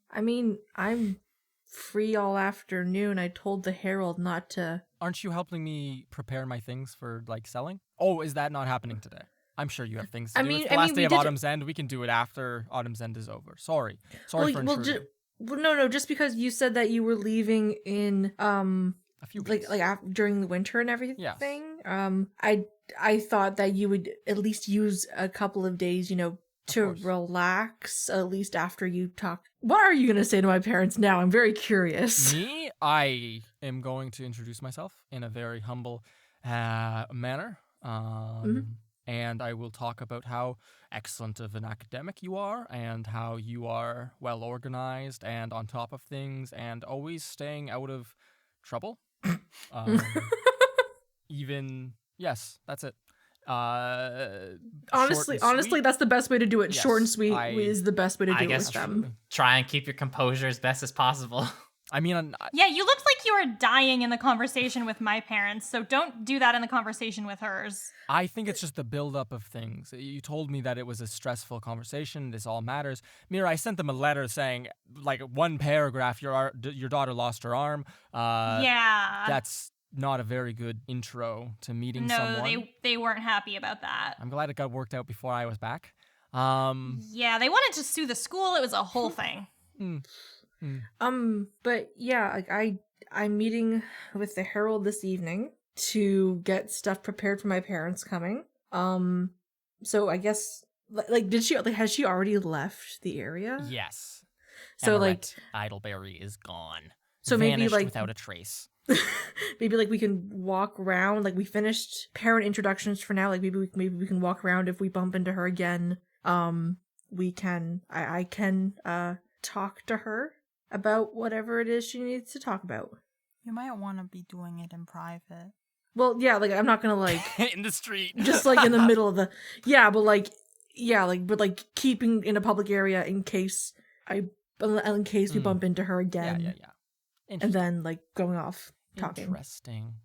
I mean, I'm free all afternoon. I told the Herald not to. Aren't you helping me prepare my things for like selling? Oh, is that not happening today? I'm sure you have things to do. It's the last day of Autumn's End. We can do it after Autumn's End is over. Sorry for intruding. No, just because you said that you were leaving in a few weeks. like during the winter and everything. Yes. I thought that you would at least use a couple of days, to relax, at least after you talk. What are you going to say to my parents now? I'm very curious. Me? I am going to introduce myself in a very humble manner. And I will talk about how excellent of an academic you are and how you are well organized and on top of things and always staying out of trouble. Yes, that's it. Honestly, that's the best way to do it. Yes, short and sweet is the best way to do it with them. Try and keep your composure as best as possible. I mean, yeah, you looked like you were dying in the conversation with my parents, so don't do that in the conversation with hers. I think it's just the buildup of things. You told me that it was a stressful conversation. This all matters. Mira, I sent them a letter saying, like, one paragraph, your daughter lost her arm. Yeah. That's not a very good intro to meeting someone. No, they weren't happy about that. I'm glad it got worked out before I was back. Yeah, they wanted to sue the school. It was a whole thing. But yeah, like I'm meeting with the Herald this evening to get stuff prepared for my parents coming. So I guess has she already left the area? Yes. So Emirette Idleberry is gone. So vanished maybe without a trace. Maybe like we can walk around. Like we finished parent introductions for now. Like maybe we can walk around. If we bump into her again, we can. I can talk to her about whatever it is she needs to talk about. You might want to be doing it in private. Well, yeah, like I'm not gonna like in the street, just like in the middle of the but keeping in a public area in case we bump into her again. Yeah. And then like going off talking. Interesting.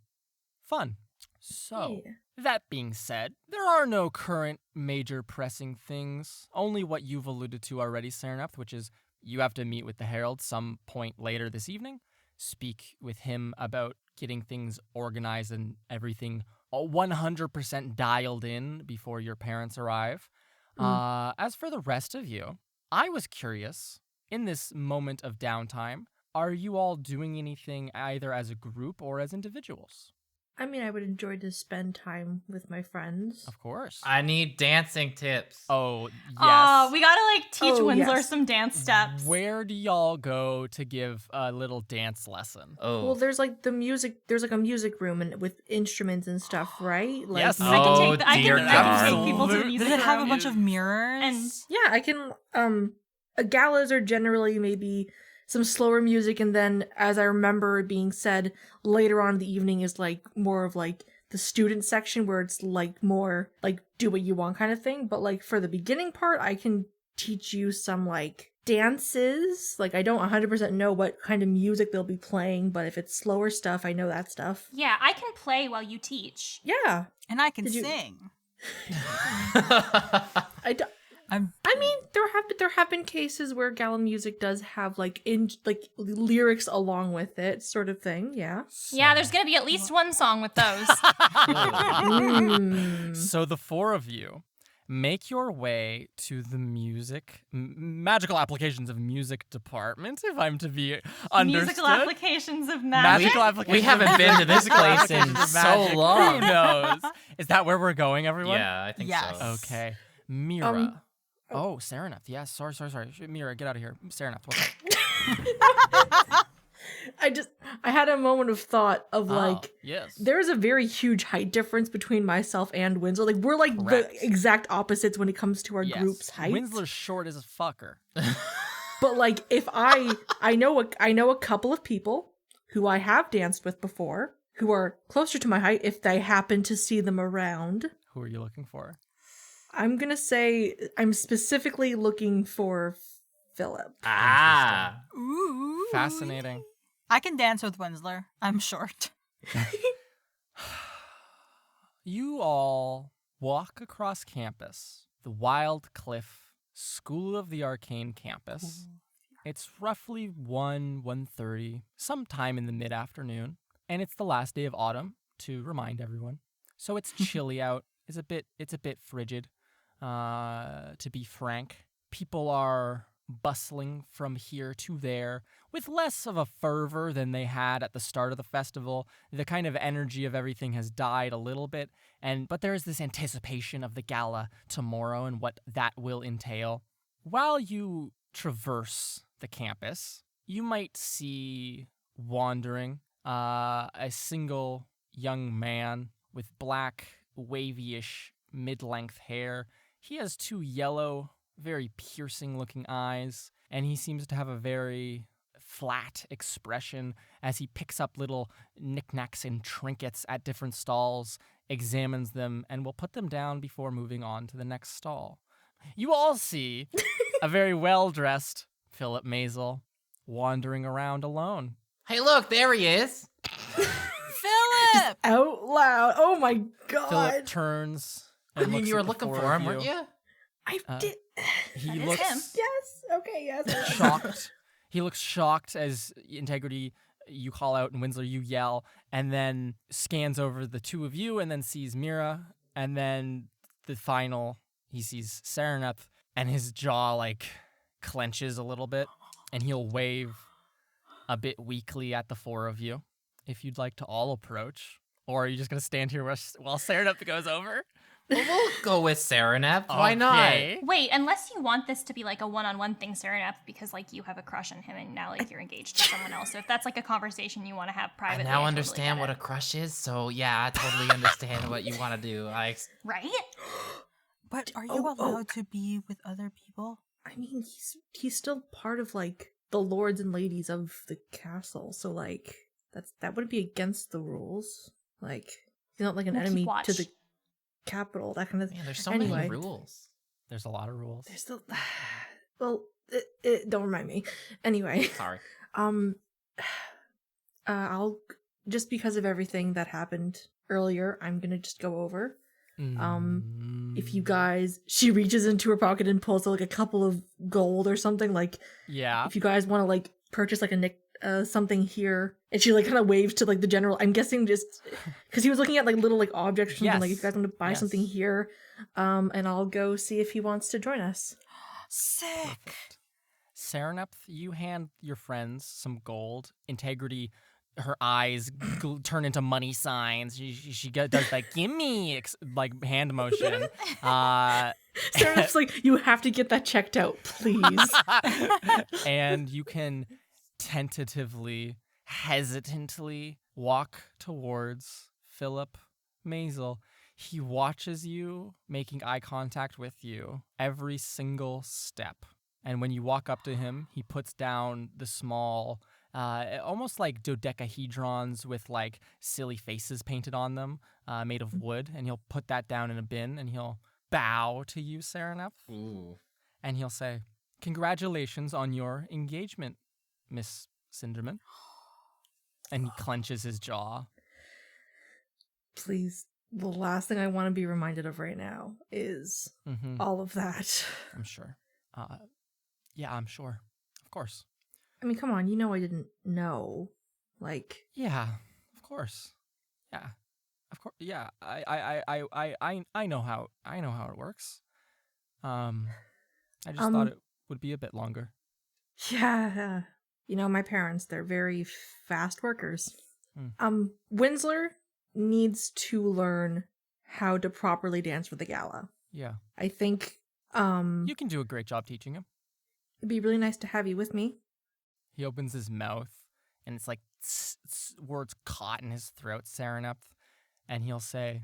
Fun. So, that being said, there are no current major pressing things. Only what you've alluded to already, Serenep, which is you have to meet with the Herald some point later this evening, speak with him about getting things organized and everything 100% dialed in before your parents arrive. As for the rest of you, I was curious, in this moment of downtime, are you all doing anything either as a group or as individuals? I mean, I would enjoy to spend time with my friends. Of course. I need dancing tips. Oh, yes. Oh, we gotta teach Winsler some dance steps. Where do y'all go to give a little dance lesson? Oh. Well, there's like a music room and with instruments and stuff, right? Like, yes. I can take people to the music room. Does it have a bunch of mirrors? And yeah, I can. Galas are generally maybe some slower music, and then, as I remember it being said, later on in the evening is like more of like the student section where it's like more like do what you want kind of thing. But like for the beginning part, I can teach you some like dances. Like I don't 100% know what kind of music they'll be playing, but if it's slower stuff, I know that stuff. Yeah, I can play while you teach. Yeah. And I can sing. I mean, there have been cases where gala music does have like lyrics along with it, sort of thing. Yeah. Yeah, there's gonna be at least one song with those. So the four of you make your way to the magical applications of music department, if I'm to be understood. Musical applications of magic? Magical applications. We haven't been to this place in so long. Who knows? Is that where we're going, everyone? Yeah, I think Yes. so. Okay. Mira. Sereneth. Yes, sorry. Mira, get out of here. Sereneth, what's up? I had a moment of thought of like, yes. There is a very huge height difference between myself and Winslow. Like, we're like Correct. the exact opposites when it comes to our group's height. Winslow's short as a fucker. But like, if I know a couple of people who I have danced with before who are closer to my height if they happen to see them around. Who are you looking for? I'm gonna say I'm specifically looking for Philip. Ah. Ooh. Fascinating. I can dance with Winsler. I'm short. You all walk across campus, the Wild Cliff School of the Arcane campus. It's roughly 1:30, sometime in the mid-afternoon, and it's the last day of autumn, to remind everyone. So it's chilly out. It's a bit frigid, to be frank. People are bustling from here to there with less of a fervor than they had at the start of the festival. The kind of energy of everything has died a little bit, but there is this anticipation of the gala tomorrow and what that will entail. While you traverse the campus, you might see wandering a single young man with black, wavy-ish, mid-length hair. He has two yellow, very piercing-looking eyes, and he seems to have a very flat expression as he picks up little knickknacks and trinkets at different stalls, examines them, and will put them down before moving on to the next stall. You all see a very well-dressed Philip Maisel wandering around alone. Hey, look, there he is. Philip! Out loud. Oh my god. Philip turns and I mean, looks you were at the looking four for of him, weren't you? I did. He That is looks him. Yes. Okay. Yes. shocked. He looks shocked as Integrity, you call out, and Winslow, you yell, and then scans over the two of you and then sees Mira, and then the final, he sees Sereneth, and his jaw, like, clenches a little bit, and he'll wave a bit weakly at the four of you. If you'd like to all approach, or are you just going to stand here while Sereneth goes over? Well, we'll go with Sereneth. Why Okay. not? Wait, unless you want this to be like a one-on-one thing, Sereneth, because like you have a crush on him and now like you're engaged to someone else. So if that's like a conversation you want to have I privately, now understand what a crush is, so yeah, I totally understand what you want to do. right? But are you Oh, allowed to be with other people? I mean, he's still part of like the lords and ladies of the castle, so like that wouldn't be against the rules. Like he's not like an We'll keep enemy watch. to the capital. That kind of. Man, there's so Anyway. many rules. There's a lot of rules. There's still. Well, don't remind me. Anyway, Sorry. I'll just because of everything that happened earlier, I'm gonna just go over. If you guys, she reaches into her pocket and pulls out like a couple of gold or something. Like, Yeah. if you guys want to like purchase like something here, and she like kind of waves to like the general. I'm guessing just because he was looking at like little like objects or something. Yes. Like, if you guys want to buy Yes. something here, and I'll go see if he wants to join us. Sick. Perfect. Sereneth, you hand your friends some gold. Integrity, her eyes turn into money signs. She does like gimme like hand motion. Sereneth's like, you have to get that checked out, please. And you can tentatively, hesitantly walk towards Philip Maisel. He watches you, making eye contact with you every single step. And when you walk up to him, he puts down the small, almost like dodecahedrons with like silly faces painted on them, made of wood. And he'll put that down in a bin and he'll bow to you, Sereneth. Ooh. And he'll say, "Congratulations on your engagement, Miss Cinderman." And he clenches his jaw. Please. The last thing I want to be reminded of right now is all of that. I'm sure. Yeah, I'm sure. Of course. I mean, come on, you know I didn't know. Like, Yeah, of course. Yeah, of course. Yeah, I know how it works. I just thought it would be a bit longer. Yeah. My parents, they're very fast workers. Winsler needs to learn how to properly dance for the gala. Yeah. I think you can do a great job teaching him. It'd be really nice to have you with me. He opens his mouth, and it's like words caught in his throat, Serenepth, and he'll say,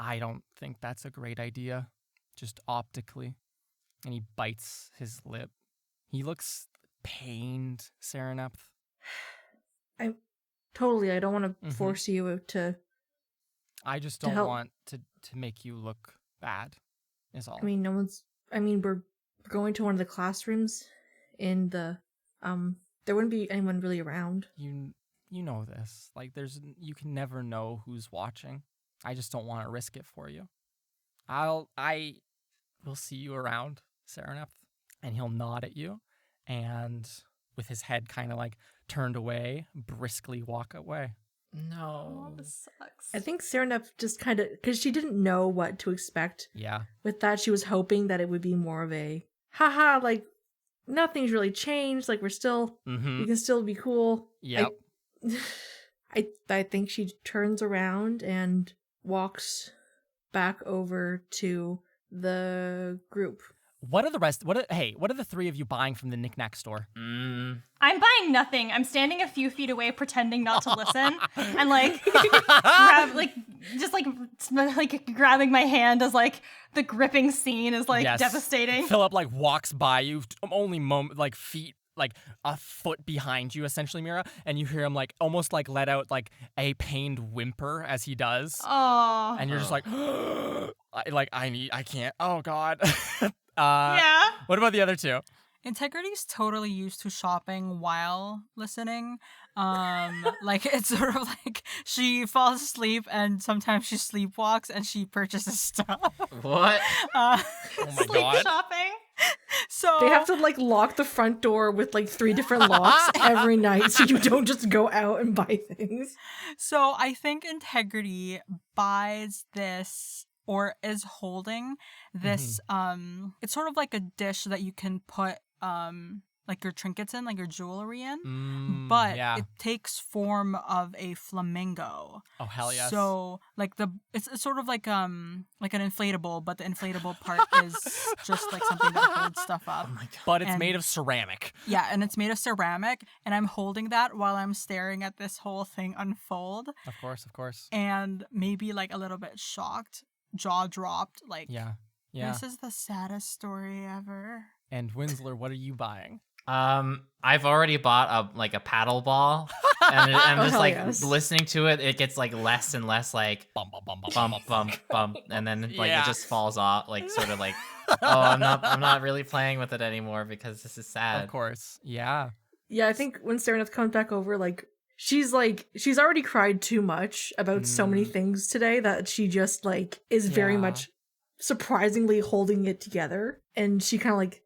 I don't think that's a great idea, just optically. And he bites his lip. He looks pained, Serenepth. I don't want to force you to. I just don't want to make you look bad, is all. I mean, we're going to one of the classrooms in the, there wouldn't be anyone really around. You know this. Like, you can never know who's watching. I just don't want to risk it for you. I will see you around, Serenepth. And he'll nod at you, and with his head kind of like turned away, briskly walk away. No. Oh, this sucks. I think Serenepth just kind of, because she didn't know what to expect. Yeah. With that, she was hoping that it would be more of a, haha, like, nothing's really changed. Like, we're still, we can still be cool. Yep. I think she turns around and walks back over to the group. What are the rest? What are the three of you buying from the knick-knack store? I'm buying nothing. I'm standing a few feet away, pretending not to listen, and grabbing my hand as like the gripping scene is like devastating. Philip like walks by you, only feet like a foot behind you, essentially, Mira, and you hear him like almost like let out like a pained whimper as he does. Oh, and you're just like, I can't. Oh God. Yeah. What about the other two? Integrity's totally used to shopping while listening. Like it's sort of like she falls asleep and sometimes she sleepwalks and she purchases stuff. What? Oh my sleep God. shopping. So they have to like lock the front door with like 3 different locks every night so you don't just go out and buy things. So I think Integrity buys this or is holding this it's sort of like a dish that you can put like your trinkets in, like your jewelry in, but it takes form of a flamingo. Oh hell yes! So like it's sort of like an inflatable, but the inflatable part is just like something that holds stuff up. Oh my God. But it's made of ceramic. Yeah, and it's made of ceramic, and I'm holding that while I'm staring at this whole thing unfold. Of course. And maybe like a little bit shocked, jaw dropped, like yeah. This is the saddest story ever. And Winsler, what are you buying? I've already bought a paddle ball, and I'm just listening to it. It gets like less and less like bump, and then like it just falls off, like sort of like, oh, I'm not really playing with it anymore because this is sad. Of course, yeah. I think when Sereneth comes back over, like she's already cried too much about so many things today that she just like is very much surprisingly holding it together, and she kind of like.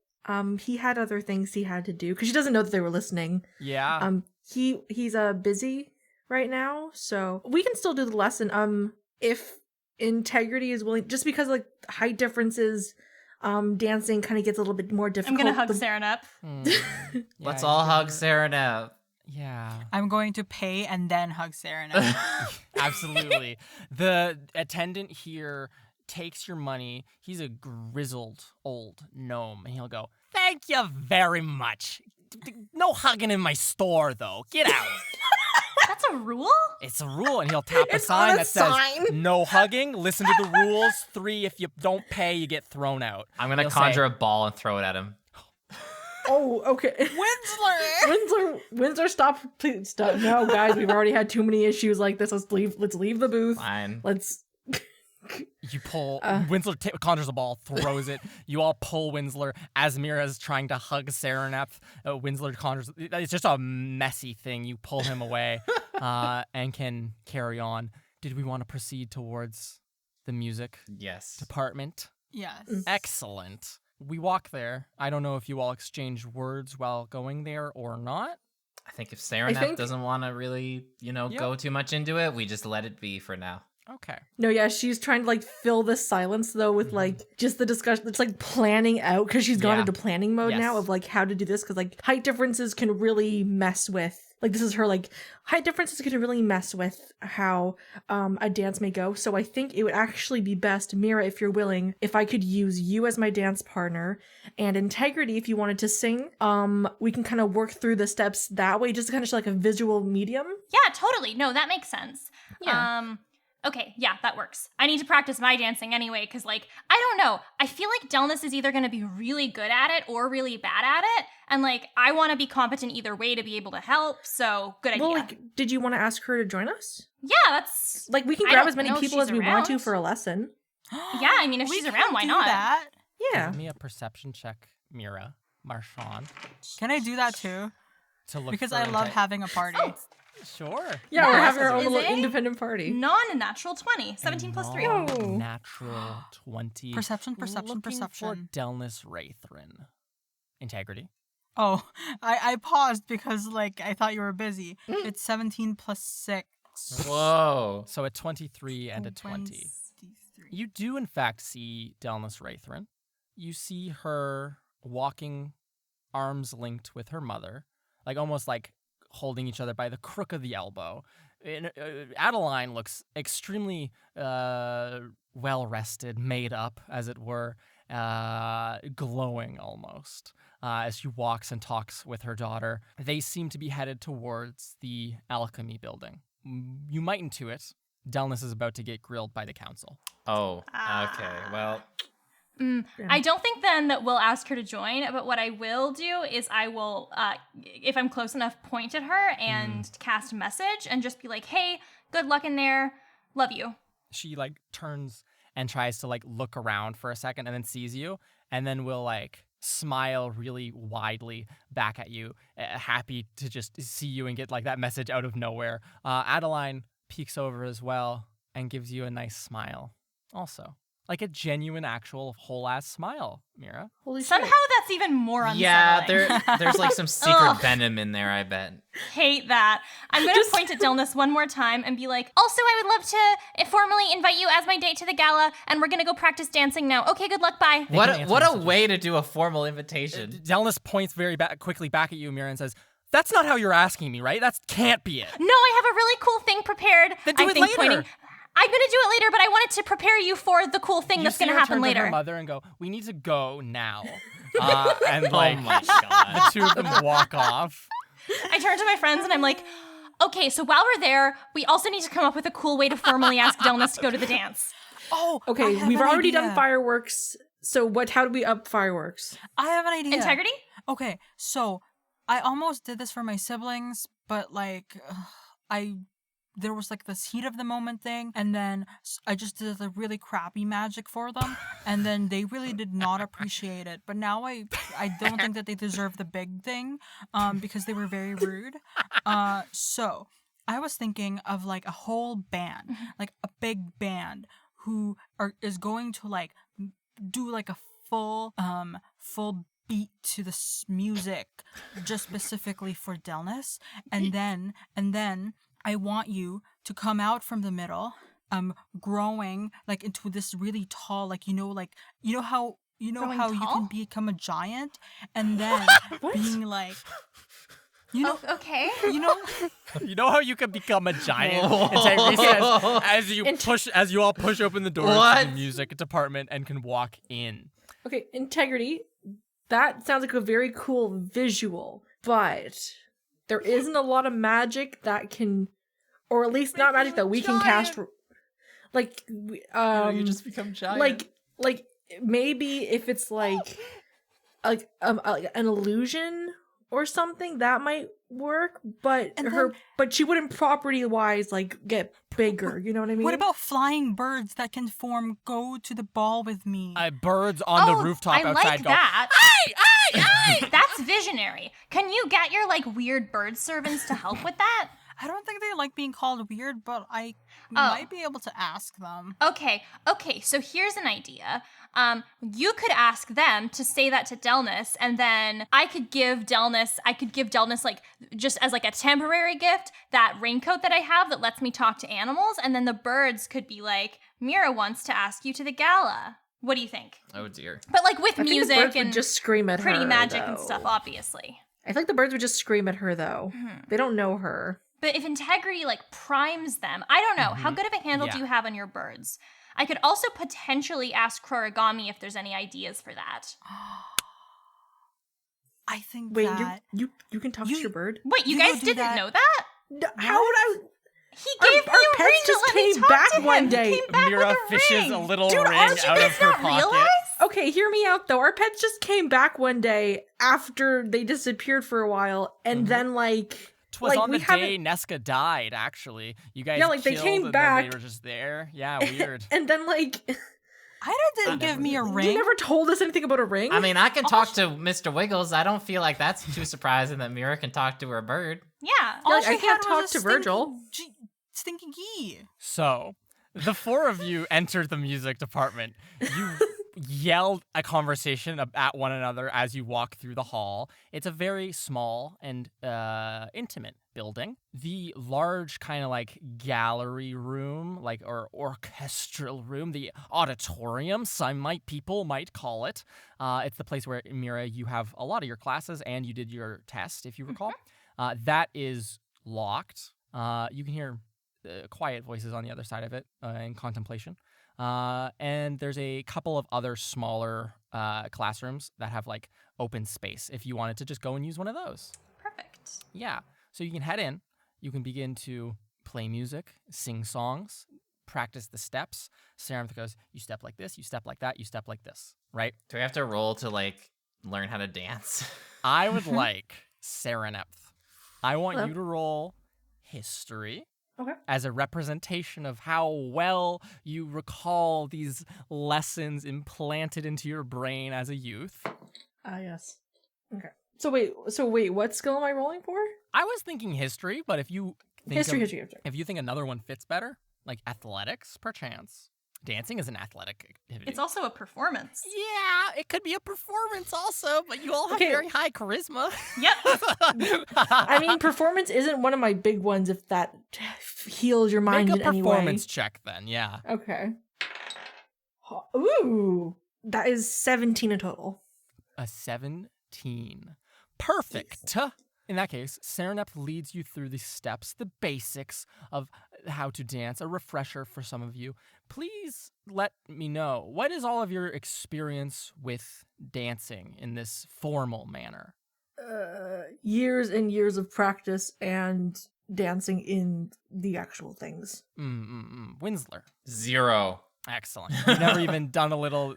He had other things he had to do because she doesn't know that they were listening. Yeah. He's busy right now, so we can still do the lesson. If Integrity is willing, just because like height differences, dancing kind of gets a little bit more difficult. I'm gonna hug Serenep. Let's all hug Serenep. Yeah. I'm going to pay and then hug Serenep. Absolutely. The attendant here takes your money. He's a grizzled old gnome, and he'll go, "Thank you very much. No hugging in my store, though. Get out." That's a rule? It's a rule, and he'll tap a sign that says, "No hugging. Listen to the rules. 3, if you don't pay, you get thrown out." I'm gonna conjure a ball and throw it at him. Oh, okay. Winsler, stop! Please stop! No, guys, we've already had too many issues like this. Let's leave the booth. Fine. You pull, Winsler conjures a ball, throws it. You all pull Winsler as Mira's trying to hug Serenep. Winsler conjures, it's just a messy thing. You pull him away and can carry on. Did we want to proceed towards the music department? Yes. Excellent. We walk there. I don't know if you all exchange words while going there or not. I think if Serenep doesn't want to really, go too much into it, we just let it be for now. Okay. No, yeah, she's trying to like fill the silence though with like just the discussion. It's like planning out because she's gone into planning mode now of like how to do this because like height differences can really mess with like this is her like height differences can really mess with how a dance may go. So I think it would actually be best, Mira, if you're willing, if I could use you as my dance partner and Integrity if you wanted to sing. We can kind of work through the steps that way, just kind of like a visual medium. Yeah, totally. No, that makes sense. Yeah. Okay, yeah, that works. I need to practice my dancing anyway, because, like, I don't know. I feel like Delness is either going to be really good at it or really bad at it. And, like, I want to be competent either way to be able to help, so good idea. Well, like, did you want to ask her to join us? Yeah, that's... Like, we can grab as many people as we want to for a lesson. Yeah, I mean, if she's around, why not? That. Yeah. Give me a perception check, Mira. Marchand. Can I do that too? To look Because for I love having a party. Sure. Yeah, we're having our own Is little it? independent party. Non-natural 20. 17 plus 3. Natural 20. Perception. Looking for Delness Wraithrin. Integrity. Oh, I paused because like I thought you were busy. It's 17 plus 6. Whoa. So a 23 and a 20. 23. You do, in fact, see Delness Wraithrin. You see her walking arms linked with her mother, like almost like holding each other by the crook of the elbow. Adeline looks extremely well-rested, made up, as it were, glowing almost, as she walks and talks with her daughter. They seem to be headed towards the alchemy building. You might intuit Delness is about to get grilled by the council. Oh, okay. Well... I don't think then that we'll ask her to join, but what I will do is I will, if I'm close enough, point at her and cast a message and just be like, hey, good luck in there. Love you. She like turns and tries to like look around for a second and then sees you and then will like smile really widely back at you, happy to just see you and get like that message out of nowhere. Adeline peeks over as well and gives you a nice smile also. Like a genuine, actual, whole-ass smile, Mira. Holy Somehow shit. that's even more unsettling. Yeah, there's like some secret venom in there, I bet. Hate that. I'm going to point at Delness one more time and be like, also, I would love to formally invite you as my date to the gala, and we're going to go practice dancing now. Okay, good luck, bye. What a way to do a formal invitation. Delness points very quickly back at you, Mira, and says, that's not how you're asking me, right? That can't be it. No, I have a really cool thing prepared. Then do it later. I'm going to do it later, but I wanted to prepare you for the cool thing that's going to happen later. You see her turn to her mother and go, we need to go now. And like, oh my God. The two of them walk off. I turn to my friends and I'm like, okay, so while we're there, we also need to come up with a cool way to formally ask Delness to go to the dance. Oh, okay, we've already done fireworks. So how do we up fireworks? I have an idea. Integrity? Okay, so I almost did this for my siblings, but like, there was like this heat of the moment thing, and then I just did the really crappy magic for them, and then they really did not appreciate it. But now I don't think that they deserve the big thing, because they were very rude. So I was thinking of like a whole band, like a big band who is going to like do like a full beat to this music just specifically for Delness, and then I want you to come out from the middle, growing like into this really tall, like you know how you can become a giant, and then being like, okay, you know how you can become a giant. Integrity says as you all push open the doors to the music department and can walk in. Okay, Integrity. That sounds like a very cool visual, but there isn't a lot of magic that can, or at least not magic that we can cast. Like, you just become giant. Like maybe if it's like an illusion or something that might work, but but she wouldn't property wise like get bigger. You know what I mean? What about flying birds that can go to the ball with me? Birds on the rooftop outside. I like that. That's visionary. Can you get your like weird bird servants to help with that? I don't think they like being called weird, but I might be able to ask them. Okay, so here's an idea. you could ask them to say that to Delnus, and then I could give Delnus like just as like a temporary gift that raincoat that I have that lets me talk to animals, and then the birds could be like, Mira wants to ask you to the gala. What do you think? Oh dear. But like with music think the birds and would just scream at pretty her, magic though. and stuff, obviously. I feel like the birds would just scream at her though. They don't know her. But if integrity like primes them, I don't know. How good of a handle do you have on your birds? I could also potentially ask Korigami if there's any ideas for that. I think Wait, that... you can talk to your bird? Wait, you You guys go do didn't that. know that? How would I? He gave Our me a pets ring just to let me came talk back to him. one day. He came back Mira with a fishes ring. a little Dude, ring aren't you out of guys her not pocket. realize? Okay, hear me out though. Our pets just came back one day after they disappeared for a while, and then like. Twas like, on the we day haven't- Nesca died, actually. You guys Yeah, like, they killed came and back. then they were just there. Yeah, weird. And then like. Ida didn't give me a ring. You never told us anything about a ring? I mean, I can talk to Mr. Wiggles. I don't feel like that's too surprising that Mira can talk to her bird. Yeah. All like, she I can't had was talk a to Virgil. Stinky key. So, the four of you entered the music department. You yelled a conversation at one another as you walk through the hall. It's a very small and intimate building. The large kind of like gallery room, like or orchestral room, the auditorium, people might call it. It's the place where, Mira, you have a lot of your classes and you did your test, if you recall. That is locked. You can hear quiet voices on the other side of it in contemplation. And there's a couple of other smaller classrooms that have like open space if you wanted to just go and use one of those. Perfect. Yeah. So you can head in. You can begin to play music, sing songs, practice the steps. Sarenth goes, you step like this, you step like that, you step like this, right? Do we have to roll to like learn how to dance? I would like Sarenth. I want Hello. you to roll history. Okay. As a representation of how well you recall these lessons implanted into your brain as a youth. Yes. Okay. So wait, what skill am I rolling for? I was thinking history, but if you think History. if you think another one fits better, like athletics, perchance. Dancing is an athletic activity. It's also a performance. Yeah, it could be a performance also, but you all have Okay. very high charisma. Yep. I mean, performance isn't one of my big ones if that heals your mind Make a in any way. performance check then, yeah. Okay. Ooh, that is 17 in total. A 17. Perfect. In that case, Sarenth leads you through the steps, the basics of how to dance, a refresher for some of you. Please let me know, what is all of your experience with dancing in this formal manner? Years and years of practice and dancing in the actual things. Winsler. 0. Excellent. You've never even done a little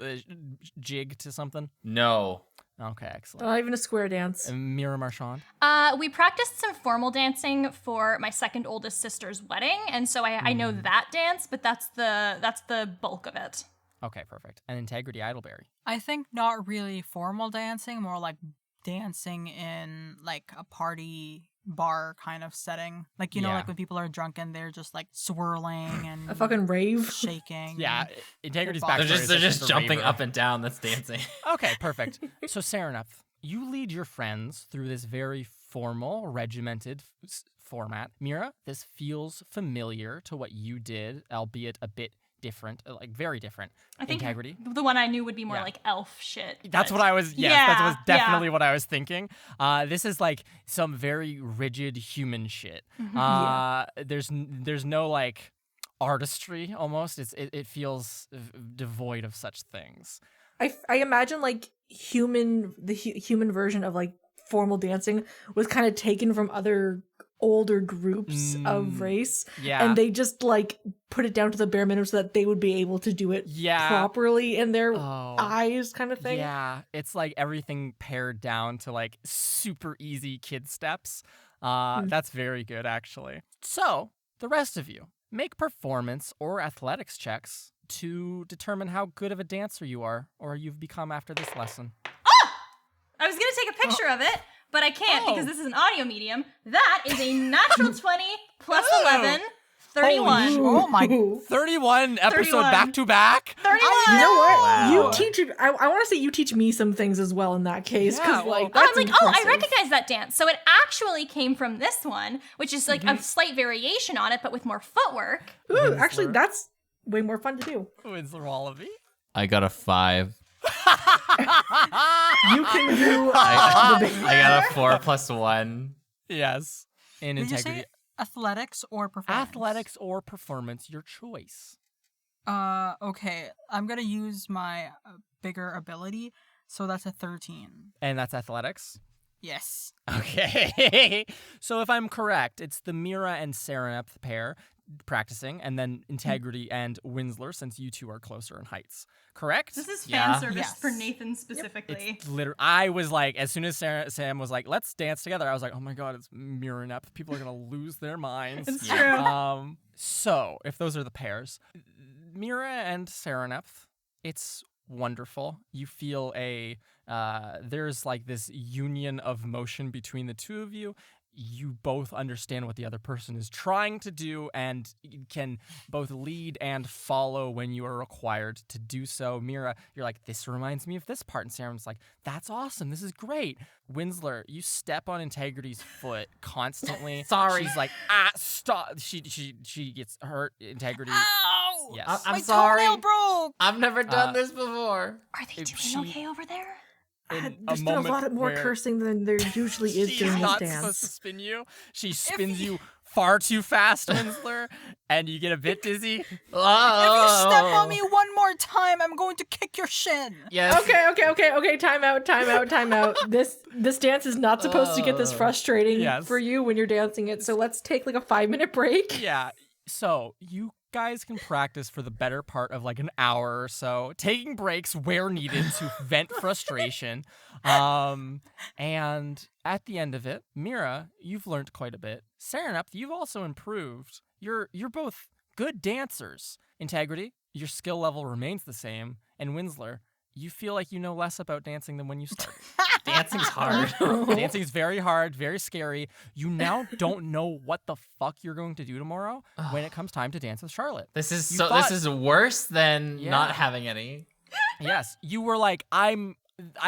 jig to something? No. Okay, excellent. Not even a square dance. And Mira Marchand? We practiced some formal dancing for my second oldest sister's wedding, and so I know that dance, but that's the bulk of it. Okay, perfect. And Integrity Idleberry? I think not really formal dancing, more like dancing in like a party bar kind of setting. Like, you know, Yeah. like when people are drunken, they're just like swirling and A fucking rave. shaking. Yeah, Integrity's They're back. They're just jumping up and down. That's dancing. Okay, perfect. So Sarenth, you lead your friends through this very formal, regimented format. Mira, this feels familiar to what you did, albeit a bit different, like very different. I think Integrity. the one I knew would be more Yeah. like elf shit. That's but- what I was. Yes, Yeah, that was definitely yeah. what I was thinking. This is like some very rigid human shit. There's no like artistry almost. It feels devoid of such things. I imagine like the human version of like formal dancing was kind of taken from other older groups of race, Yeah, and they just like put it down to the bare minimum so that they would be able to do it Yeah. properly in their Oh. eyes, kind of thing. Yeah, it's like everything pared down to like super easy kid steps. That's very good, actually. So, the rest of you, make performance or athletics checks to determine how good of a dancer you are or you've become after this lesson. I was gonna take a picture of it, but I can't Oh. because this is an audio medium. That is a natural 20 plus 11. 31. Oh my. 31 episode 31. back to back. 31. You know what? Wow. You teach. I want to say you teach me some things as well in that case, Yeah, because well, like Oh, that's I'm like, oh, I impressive. recognize that dance. So it actually came from this one, which is like a slight variation on it, but with more footwork. Ooh, actually, Winsler. that's way more fun to do. Winsler Wallaby. I got a 5. You can do. I got a 4 plus 1. Yes. In Did you integrity. say athletics or performance? Athletics or performance, your choice. Okay. I'm gonna use my bigger ability, so that's a 13. And that's athletics? Yes. Okay. So if I'm correct, it's the Mira and Serenep pair practicing, and then Integrity and Winsler, since you two are closer in heights. Correct? This is fan Yeah. service Yes. for Nathan specifically. It's literally, I was like, as soon as Sam was like, let's dance together, I was like, oh my god, it's Mira and Ep. People are going to lose their minds. It's Yeah. true. So, if those are the pairs, Mira and Serenep, it's wonderful. You feel there's like this union of motion between the two of you. You both understand what the other person is trying to do and can both lead and follow when you are required to do so. Mira, you're like, this reminds me of this part. And Sarah's like, that's awesome. This is great. Winsler, you step on Integrity's foot constantly. Sorry. She's like, stop. She gets hurt. Integrity. Ow! Yes. I'm My sorry. toenail broke. I've never done this before. Are they If doing she- okay over there? In There's been a lot more where cursing than there usually is she's during this not supposed to dance. spin you. She spins you far too fast, Winsler, and you get a bit dizzy. If you step on me one more time, I'm going to kick your shin. Yes. Okay. Time out. This dance is not supposed to get this frustrating Yes. for you when you're dancing it. So let's take like a 5-minute break. Yeah. So you guys can practice for the better part of like an hour or so, taking breaks where needed to vent frustration. And at the end of it, Mira, you've learned quite a bit. Serenep, you've also improved. You're both good dancers. Integrity, your skill level remains the same. And Winsler, you feel like you know less about dancing than when you started. Dancing's hard. Dancing's very hard, very scary. You now don't know what the fuck you're going to do tomorrow when it comes time to dance with Charlotte. This is You so. thought- This is worse than Yeah. not having any. Yes, you were like, I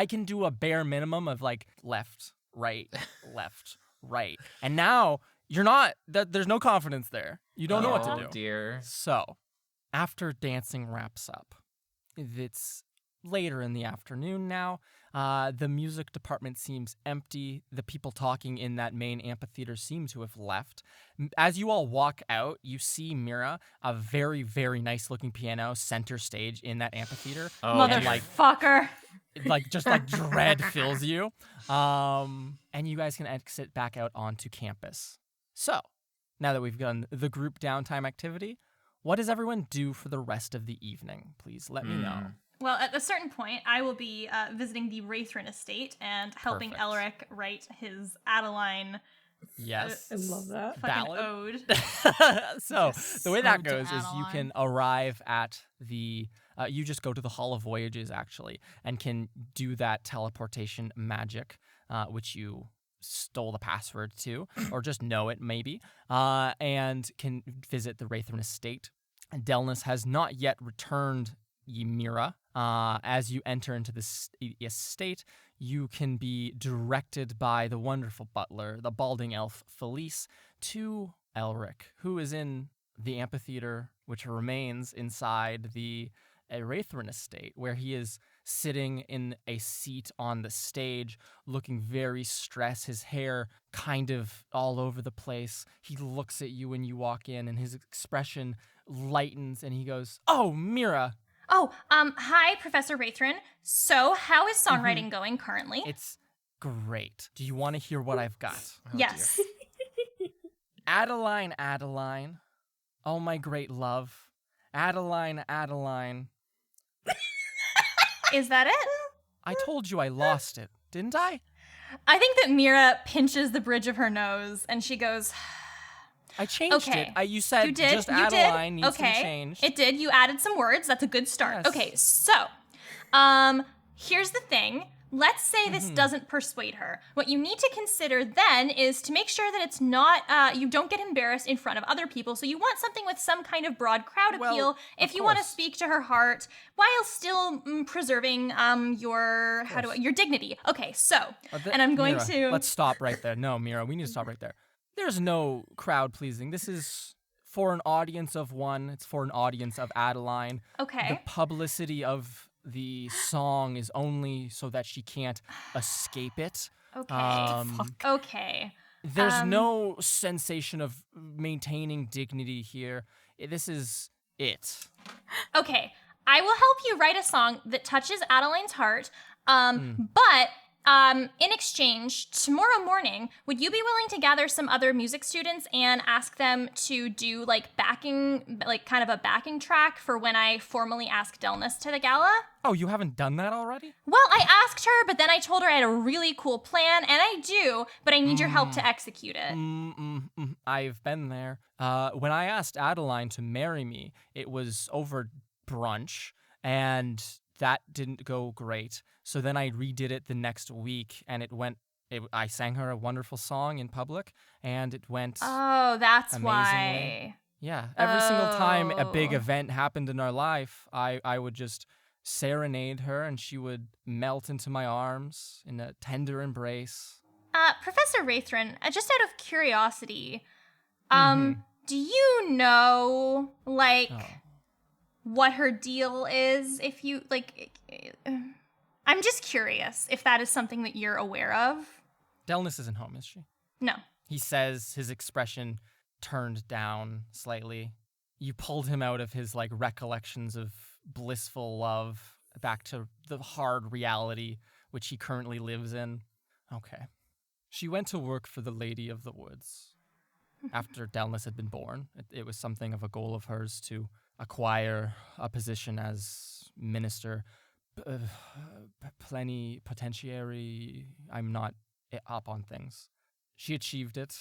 can do a bare minimum of like left, right, left, right. And now you're not, there's no confidence there. You don't know what to do. Oh dear. So, after dancing wraps up, it's later in the afternoon now. The music department seems empty. The people talking in that main amphitheater seem to have left. As you all walk out, you see Mira, a very, very nice looking piano, center stage in that amphitheater. Oh, and like Motherfucker. just like dread fills you. And you guys can exit back out onto campus. So, now that we've done the group downtime activity, what does everyone do for the rest of the evening? Please let me know. Well, at a certain point, I will be visiting the Wraithrin estate and helping Perfect. Elric write his Adeline Yes. I love that. fucking Ballad? ode. So Yes, the way that ode to goes is you Adeline. can arrive at the you just go to the Hall of Voyages actually and can do that teleportation magic which you stole the password to or just know it maybe and can visit the Wraithrin estate. Delnus has not yet returned Ymira. As you enter into this estate, you can be directed by the wonderful butler, the balding elf Felice, to Elric, who is in the amphitheater, which remains inside the Wraithrin estate, where he is sitting in a seat on the stage, looking very stressed, his hair kind of all over the place. He looks at you when you walk in, and his expression lightens, and he goes, "Oh, Mira, Oh, hi, Professor Wraithrin. So, how is songwriting going currently? it's great. Do you want to hear what I've got?" Yes. Adeline, Adeline, oh my great love. Adeline, Adeline. Is that it? I told you I lost it, didn't I? I think that Mira pinches the bridge of her nose and she goes, I changed Okay. it. You said you did, just you Adeline did. needs to be Okay, changed. it did. You added some words. That's a good start. Yes. Okay, so, here's the thing. let's say this doesn't persuade her. What you need to consider then is to make sure that it's not, you don't get embarrassed in front of other people. So you want something with some kind of broad crowd appeal if you want to speak to her heart while still preserving your dignity. Okay, so, and I'm going Mira, to... Let's stop right there. No, Mira, we need to stop right there. There's no crowd pleasing. This is for an audience of one. It's for an audience of Adeline. Okay. The publicity of the song is only so that she can't escape it. Okay. Okay. There's no sensation of maintaining dignity here. This is it. Okay. I will help you write a song that touches Adeline's heart, but in exchange, tomorrow morning, would you be willing to gather some other music students and ask them to do kind of a backing track for when I formally ask Delnus to the gala? Oh, you haven't done that already? Well, I asked her, but then I told her I had a really cool plan, and I do, but I need your help to execute it. I've been there. When I asked Adeline to marry me, it was over brunch, and that didn't go great. So then I redid it the next week, and I sang her a wonderful song in public, and it went Oh, that's amazingly. why. Yeah, every single time a big event happened in our life, I would just serenade her, and she would melt into my arms in a tender embrace. Professor Raithrin, just out of curiosity, do you know, what her deal is? If you, I'm just curious if that is something that you're aware of. Delnus isn't home, is she? No. He says, his expression turned down slightly. You pulled him out of his recollections of blissful love back to the hard reality which he currently lives in. Okay. She went to work for the Lady of the Woods. After Delnus had been born, it was something of a goal of hers to acquire a position as minister. Plenipotentiary. I'm not up on things. She achieved it.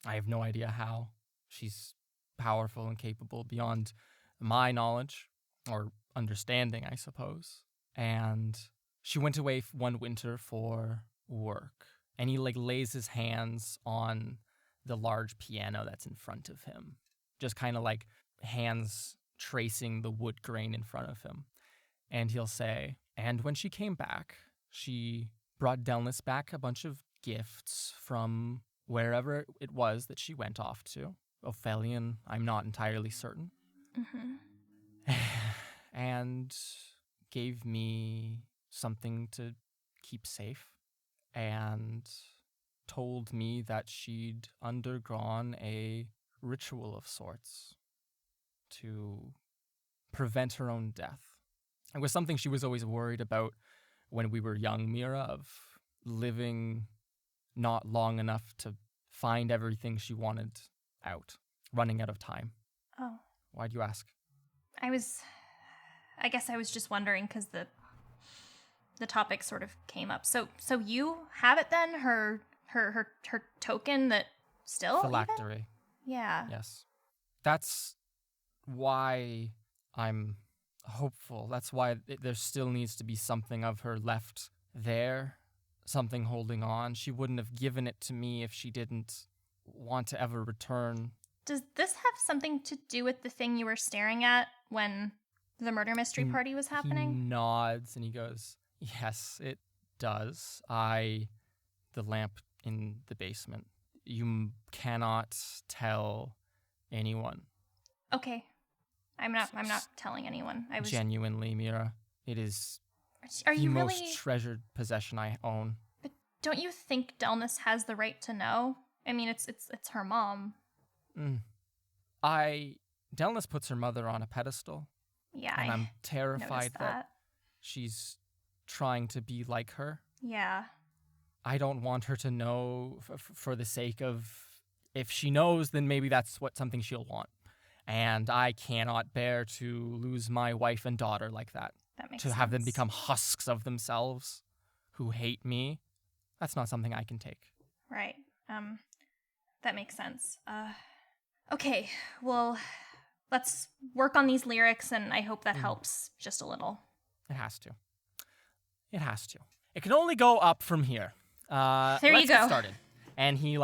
I have no idea how. She's powerful and capable beyond my knowledge or understanding, I suppose. And she went away one winter for work. And he lays his hands on the large piano that's in front of him. Just kind of hands tracing the wood grain in front of him. And he'll say, and when she came back, she brought Delnus back a bunch of gifts from wherever it was that she went off to. Ophelion, I'm not entirely certain. And gave me something to keep safe. And told me that she'd undergone a ritual of sorts to prevent her own death. It was something she was always worried about when we were young, Mira, of living not long enough to find everything she wanted out, running out of time. Oh. Why'd you ask? I guess I was just wondering because the topic sort of came up. So you have it then? Her token that still? Phylactery. Even? Yeah. Yes. That's why I'm hopeful. That's why there still needs to be something of her left there, something holding on. She wouldn't have given it to me if she didn't want to ever return. Does this have something to do with the thing you were staring at when the murder mystery party was happening? He nods and he goes, yes, it does. The lamp in the basement. You cannot tell anyone. Okay. I'm not telling anyone. I was genuinely, Mira. It is Are the you most really treasured possession I own. But don't you think Delnus has the right to know? I mean, it's her mom. Delnus puts her mother on a pedestal. Yeah, and I'm terrified that she's trying to be like her. Yeah. I don't want her to know for the sake of, if she knows, then maybe that's something she'll want. And I cannot bear to lose my wife and daughter like that. That makes sense. To have them become husks of themselves who hate me. That's not something I can take. Right. That makes sense. Okay, well, let's work on these lyrics, and I hope that helps just a little. It has to. It has to. It can only go up from here. There you let's get go. started. And he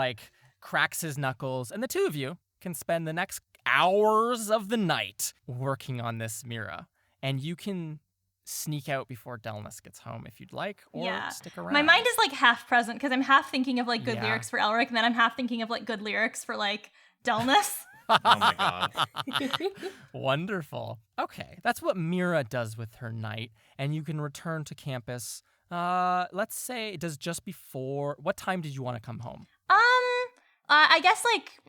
cracks his knuckles, and the two of you can spend the next hours of the night working on this mirror. And you can sneak out before Delnus gets home if you'd like, or stick around. My mind is half present because I'm half thinking of good lyrics for Elric, and then I'm half thinking of good lyrics for Delnus. Oh my god. Wonderful. Okay, that's what Mira does with her night, and you can return to campus. Let's say it does just before. What time did you want to come home? I guess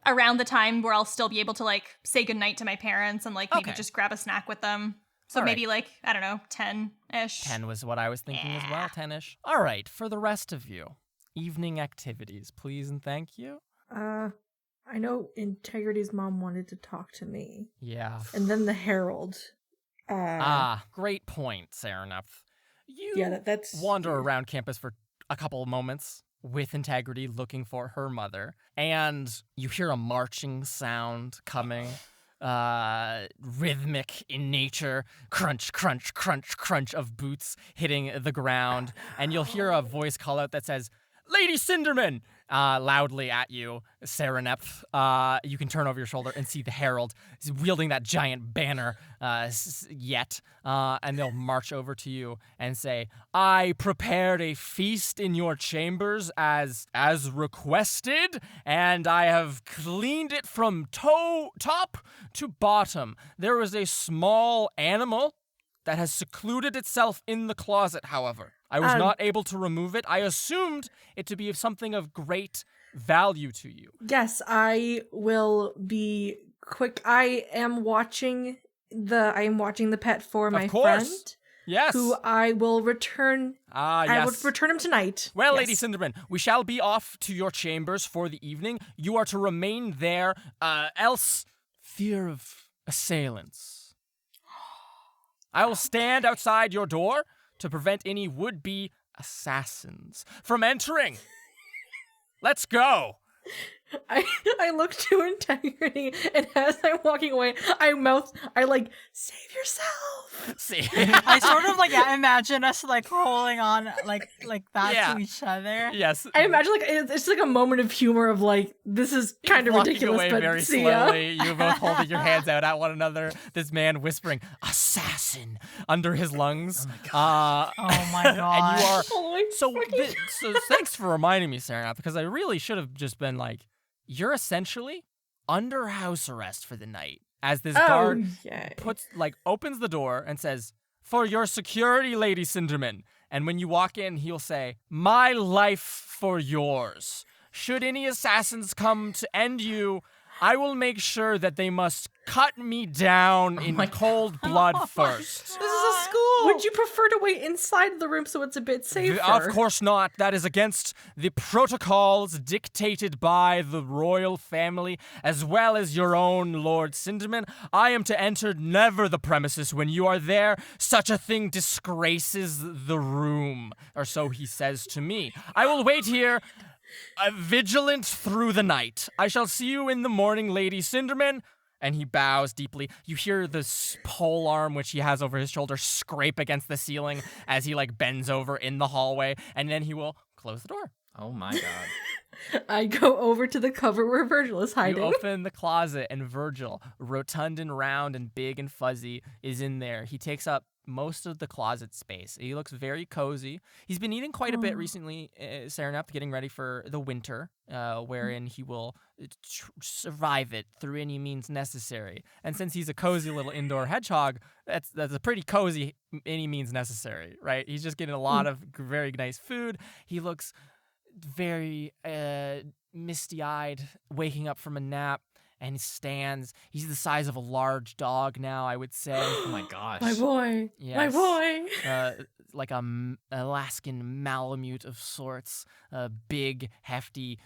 around the time where I'll still be able to say goodnight to my parents and maybe just grab a snack with them. So maybe I don't know, 10-ish. 10 was what I was thinking as well, 10-ish. All right, for the rest of you, evening activities, please and thank you. I know Integrity's mom wanted to talk to me. Yeah. And then the Herald. Great point, Saraneth. You that's wander around campus for a couple of moments with Integrity looking for her mother, and you hear a marching sound coming. Rhythmic in nature, crunch, crunch, crunch, crunch of boots hitting the ground, and you'll hear a voice call out that says, Lady Cinderman! Loudly at you, Saraneth. You can turn over your shoulder and see the Herald wielding that giant banner and they'll march over to you and say, I prepared a feast in your chambers as requested, and I have cleaned it from top to bottom. There is a small animal that has secluded itself in the closet, however. I was not able to remove it. I assumed it to be something of great value to you. Yes, I will be quick. I am watching the pet for my friend. Yes. Who I will return. Yes. I will return him tonight. Well, yes. Lady Cinderman, we shall be off to your chambers for the evening. You are to remain there, else fear of assailants. I will stand outside your door to prevent any would-be assassins from entering. Let's go. I look to Integrity, and as I'm walking away, save yourself. See, I sort of imagine us holding on that to each other. Yes, I imagine it's a moment of humor of this is kind of ridiculous, away but very see slowly. You both holding your hands out at one another. This man whispering "assassin" under his lungs. Oh my god! And you are so thanks for reminding me, Sarah, because I really should have just been you're essentially under house arrest for the night. As this guard opens the door and says, for your security, Lady Cinderman. And when you walk in, he'll say, my life for yours. Should any assassins come to end you, I will make sure that they must cut me down in cold blood first. This is a school. Would you prefer to wait inside the room so it's a bit safer? Of course not. That is against the protocols dictated by the royal family, as well as your own Lord Cinderman. I am to enter never the premises when you are there. Such a thing disgraces the room, or so he says to me. I will wait here, vigilant through the night. I shall see you in the morning, Lady Cinderman. And he bows deeply. You hear the pole arm, which he has over his shoulder, scrape against the ceiling as he bends over in the hallway, and then he will close the door. Oh my god. I go over to the cupboard where Virgil is hiding. You open the closet, and Virgil, rotund and round and big and fuzzy, is in there. He takes up most of the closet space. He looks very cozy. He's been eating quite a bit recently, Saraneth, getting ready for the winter, wherein he will survive it through any means necessary. And since he's a cozy little indoor hedgehog, that's a pretty cozy any means necessary, right? He's just getting a lot of very nice food. He looks very misty-eyed, waking up from a nap. And he stands. He's the size of a large dog now, I would say. Oh my gosh. My boy. Yes. My boy. Like a Alaskan Malamute of sorts. Big, hefty.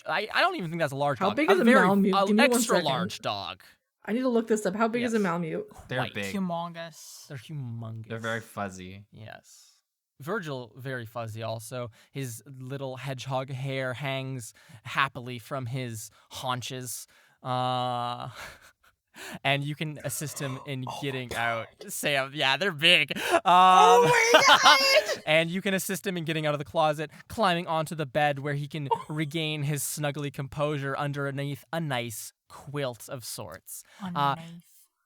I don't even think that's a large dog. How big is a Malamute? Give me 1 extra second. large dog. I need to look this up. How big is a Malamute? They're Quite big. Humongous. They're humongous. They're very fuzzy. Yes. Virgil, very fuzzy also. His little hedgehog hair hangs happily from his haunches. and you can assist him in getting out. Sam, yeah, they're big. Oh my god! And you can assist him in getting out of the closet, climbing onto the bed where he can regain his snuggly composure underneath a nice quilt of sorts.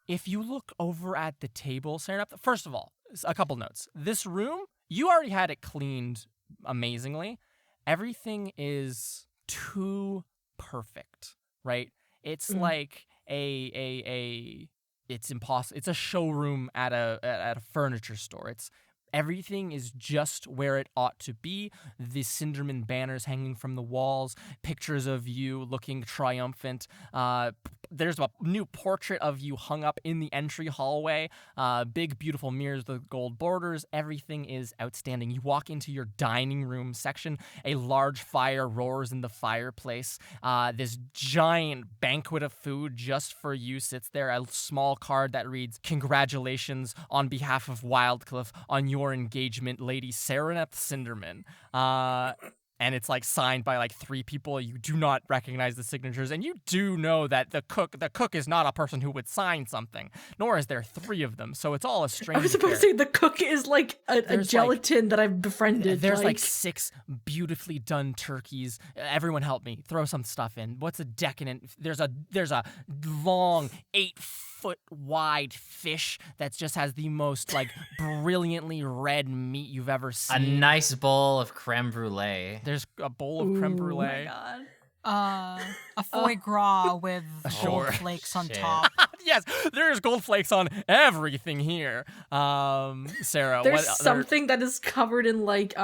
If you look over at the table, Sarah, first of all, a couple notes. This room, you already had it cleaned amazingly. Everything is too perfect, right? It's like it's impossible. It's a showroom at a furniture store. Everything is just where it ought to be. The Cinderman banners hanging from the walls, pictures of you looking triumphant. There's a new portrait of you hung up in the entry hallway. Big, beautiful mirrors with gold borders. Everything is outstanding. You walk into your dining room section. A large fire roars in the fireplace. This giant banquet of food just for you sits there. A small card that reads, "Congratulations on behalf of Wildcliff on your engagement, Lady Sereneth Cinderman." And it's like signed by like 3 people. You do not recognize the signatures, and you do know that the cook is not a person who would sign something, nor is there 3 of them. So it's all a strange. I was about to say the cook is like a gelatin that I've befriended. There's like 6 beautifully done turkeys. Everyone help me throw some stuff in. What's a decadent? There's a long 8-foot wide fish that just has the most like brilliantly red meat you've ever seen. A nice bowl of creme brulee. There's a bowl of creme brulee. Oh my god. A foie gras with gold flakes on top. Yes, there's gold flakes on everything here. Sarah, there's what something that is covered in like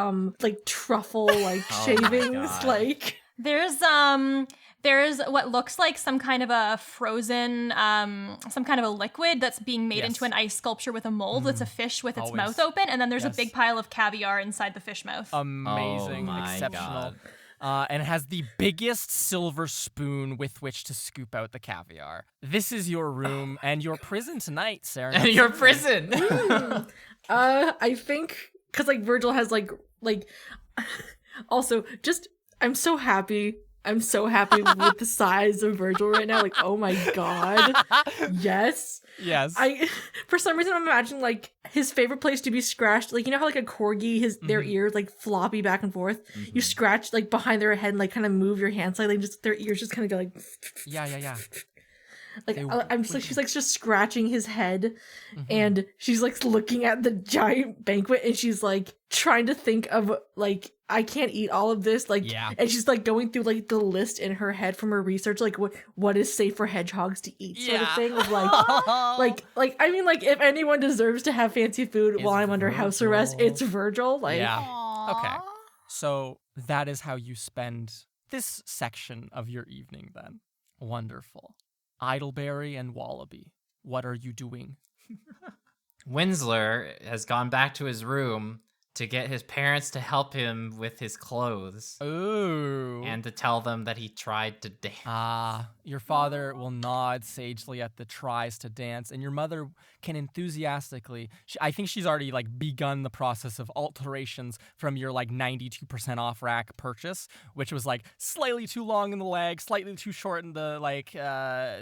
truffle like shavings. Like there's what looks like some kind of a frozen, some kind of a liquid that's being made into an ice sculpture with a mold. It's a fish with its mouth open, and then there's a big pile of caviar inside the fish mouth. Amazing, exceptional. And it has the biggest silver spoon with which to scoop out the caviar. This is your room and your prison tonight, Sarah. And your prison. I think because like Virgil has like also just I'm so happy with the size of Virgil right now. Like, oh my god. Yes. For some reason I'm imagining like his favorite place to be scratched. Like, you know how like a corgi, their ears like floppy back and forth. You scratch like behind their head and like kind of move your hand slightly, just their ears just kind of go like Yeah. Like I'm just like she's like just scratching his head, and she's like looking at the giant banquet, and she's like trying to think of like I can't eat all of this, like and she's like going through like the list in her head from her research, like what is safe for hedgehogs to eat, sort of thing. Of like like I mean like if anyone deserves to have fancy food while I'm under house arrest, it's Virgil. Like okay, so that is how you spend this section of your evening then. Wonderful. Idleberry and Wallaby, what are you doing? Winsler has gone back to his room to get his parents to help him with his clothes. Ooh. And to tell them that he tried to dance. Your father will nod sagely at the tries to dance, and your mother can enthusiastically, I think she's already like begun the process of alterations from your like 92% off rack purchase, which was like slightly too long in the leg, slightly too short in the like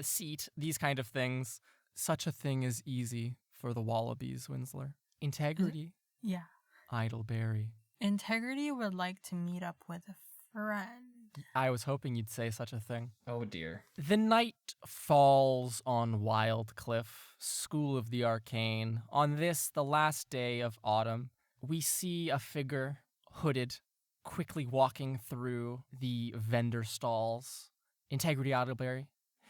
seat, these kind of things. Such a thing is easy for the Wallabies, Winsler. Integrity. Yeah. Idleberry. Integrity would like to meet up with a friend. I was hoping you'd say such a thing. Oh dear. The night falls on Wildcliff, School of the Arcane. On this, the last day of autumn, we see a figure, hooded, quickly walking through the vendor stalls. Integrity Idleberry.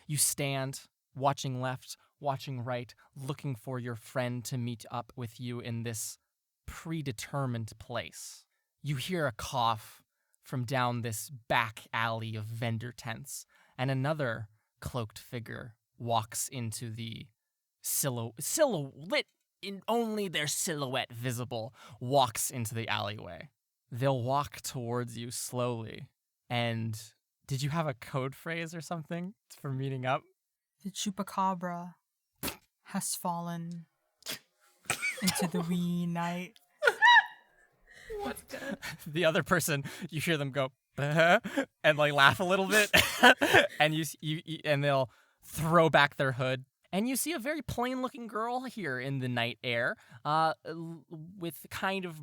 You stand, watching left, watching right, looking for your friend to meet up with you in this predetermined place. You hear a cough from down this back alley of vendor tents, and another cloaked figure walks into the silhouette, in only their silhouette visible, walks into the alleyway. They'll walk towards you slowly. And did you have a code phrase or something for meeting up? The chupacabra has fallen into the wee night. What's good? The other person, you hear them go, and like laugh a little bit, and you and they'll throw back their hood, And you see a very plain-looking girl here in the night air, with kind of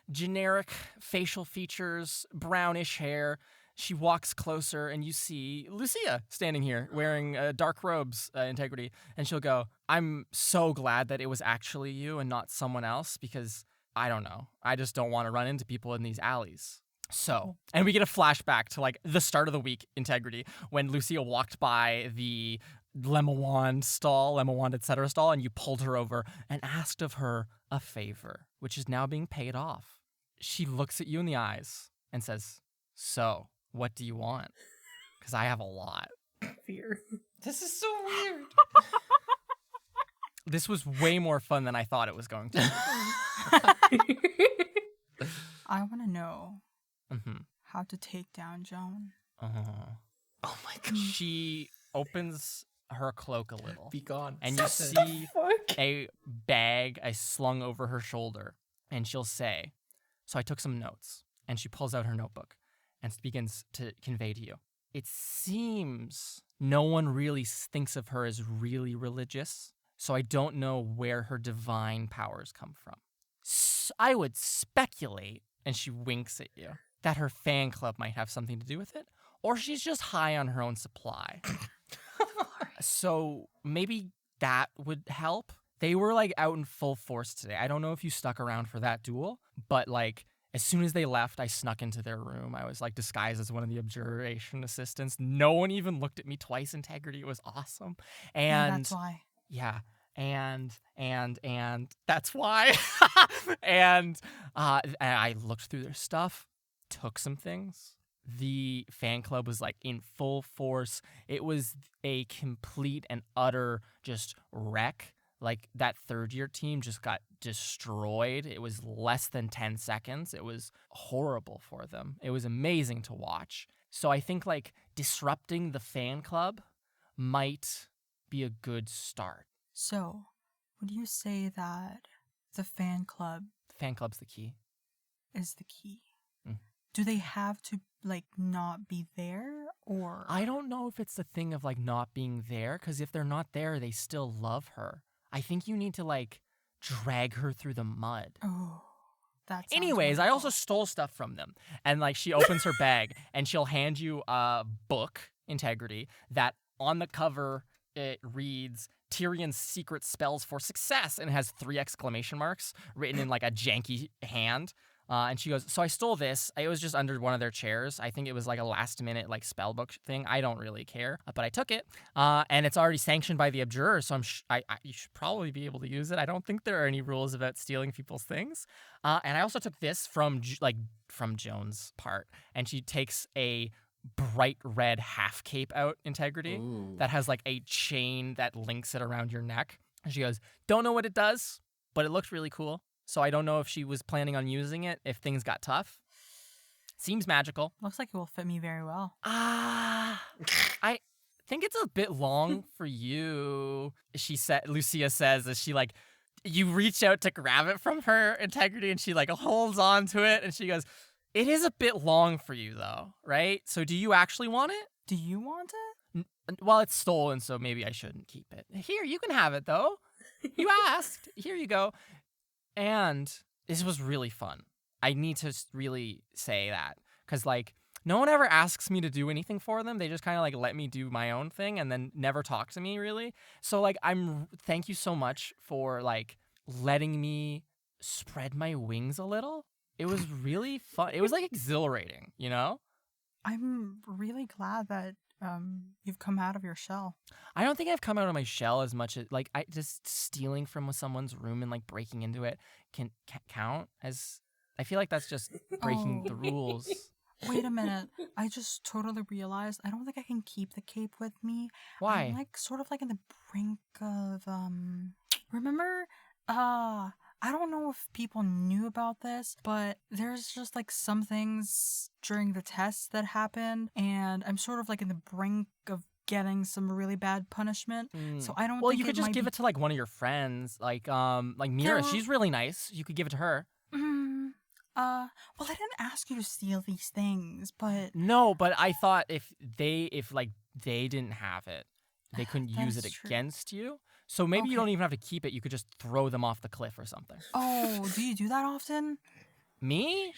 generic facial features, brownish hair. She walks closer, and you see Lucia standing here wearing dark robes, Integrity. And she'll go, I'm so glad that it was actually you and not someone else, because I don't know. I just don't want to run into people in these alleys. So, and we get a flashback to like the start of the week, Integrity, when Lucia walked by the Lemawand stall, Lemawand, etc. stall, and you pulled her over and asked of her a favor, which is now being paid off. She looks at you in the eyes and says, so, what do you want? Because I have a lot. Fear. This is so weird. This was way more fun than I thought it was going to. I want to know how to take down Joan. Oh my god. She opens her cloak a little. Be gone. And you see a bag slung over her shoulder. And she'll say, so I took some notes. And she pulls out her notebook and begins to convey to you. It seems no one really thinks of her as really religious. So I don't know where her divine powers come from. So I would speculate, and she winks at you, that her fan club might have something to do with it. Or she's just high on her own supply. So maybe that would help. They were like out in full force today. I don't know if you stuck around for that duel, but like as soon as they left, I snuck into their room. I was like disguised as one of the observation assistants. No one even looked at me twice. Integrity. It was awesome. And yeah, that's why. Yeah. And that's why. and I looked through their stuff, took some things. The fan club was like in full force. It was a complete and utter just wreck. Like that third year team just got destroyed. It was less than 10 seconds. It was horrible for them. It was amazing to watch. So I think like disrupting the fan club might be a good start. So, would you say that the fan club's the key. Is the key? Do they have to like not be there, or? I don't know if it's the thing of like not being there, because if they're not there, they still love her. I think you need to like drag her through the mud. Oh, that's. Anyways, I also stole stuff from them, and like she opens her bag and she'll hand you a book, Integrity, that on the cover it reads Tyrion's secret spells for success, and it has 3 exclamation marks written in like a janky hand. And she goes, so I stole this. It was just under one of their chairs. I think it was like a last minute like spell book thing. I don't really care, but I took it. And it's already sanctioned by the Abjurer, so you should probably be able to use it. I don't think there are any rules about stealing people's things. And I also took this from Joan's part. And she takes a bright red half cape out, Integrity, that has like a chain that links it around your neck. And she goes, don't know what it does, but it looks really cool. So I don't know if she was planning on using it if things got tough. Seems magical. Looks like it will fit me very well. I think it's a bit long for you. Lucia says as she like, you reach out to grab it from her, Integrity, and she like holds on to it, and she goes, it is a bit long for you though, right? So do you actually want it? Do you want it? Well, it's stolen, so maybe I shouldn't keep it. Here, you can have it though. You asked. Here you go. And this was really fun. I need to really say that. Because, like, no one ever asks me to do anything for them. They just kind of, like, let me do my own thing and then never talk to me, really. So, like, thank you so much for, like, letting me spread my wings a little. It was really fun. It was, like, exhilarating, you know? I'm really glad that you've come out of your shell. I don't think I've come out of my shell as much as like just stealing from someone's room and like breaking into it can count as. I feel like that's just breaking the rules. Wait a minute. I just totally realized I don't think I can keep the cape with me. Why? I'm like sort of like in the brink of remember I don't know if people knew about this, but there's just like some things during the tests that happened, and I'm sort of like in the brink of getting some really bad punishment. So I don't. Well, think you could just give it to like one of your friends, like Mira. She's really nice. You could give it to her. Well, I didn't ask you to steal these things, but no, but I thought if they didn't have it, they couldn't use it against you. So maybe you don't even have to keep it. You could just throw them off the cliff or something. Oh, do you do that often? Me?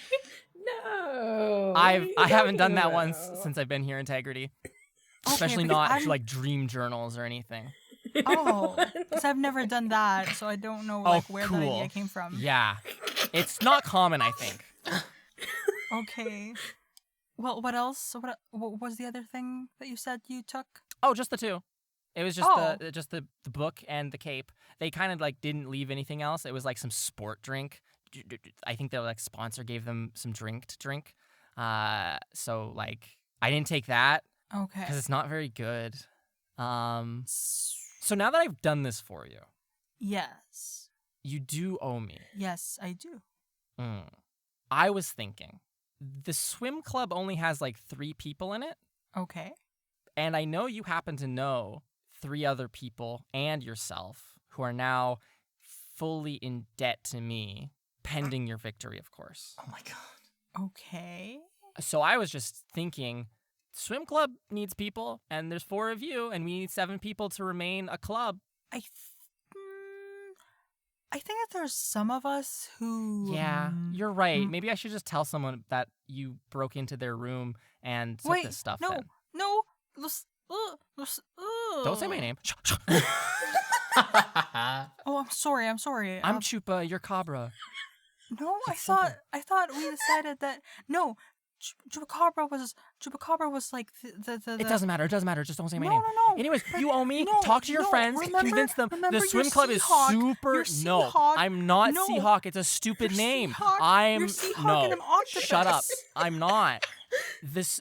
No. I haven't done that once since I've been here, Integrity. Especially not like dream journals or anything. Oh, because I've never done that, so I don't know where the idea came from. Yeah, it's not common, I think. Okay. Well, what else? What was the other thing that you said you took? Oh, just the two. It was just the book and the cape. They kind of like didn't leave anything else. It was like some sport drink. I think the like sponsor gave them some drink to drink. So like I didn't take that. Okay. Because it's not very good. So now that I've done this for you. Yes. You do owe me. Yes, I do. I was thinking, the swim club only has like 3 people in it. Okay. And I know you happen to know 3 other people and yourself who are now fully in debt to me, pending your victory, of course. Oh my god. Okay. So I was just thinking, swim club needs people, and there's 4 of you, and we need 7 people to remain a club. I think that there's some of us who... Yeah, you're right. Maybe I should just tell someone that you broke into their room and took this stuff. No. Don't say my name. Oh, I'm sorry. I'm Chupa, you're Cabra. No, I thought we decided that no, Chupacabra was like the It doesn't matter. Just don't say my name. No. Anyways, you owe me. Talk to your friends. Convince them. The swim club is super. No, I'm not Seahawk. It's a stupid name. I'm no. Shut up. I'm not.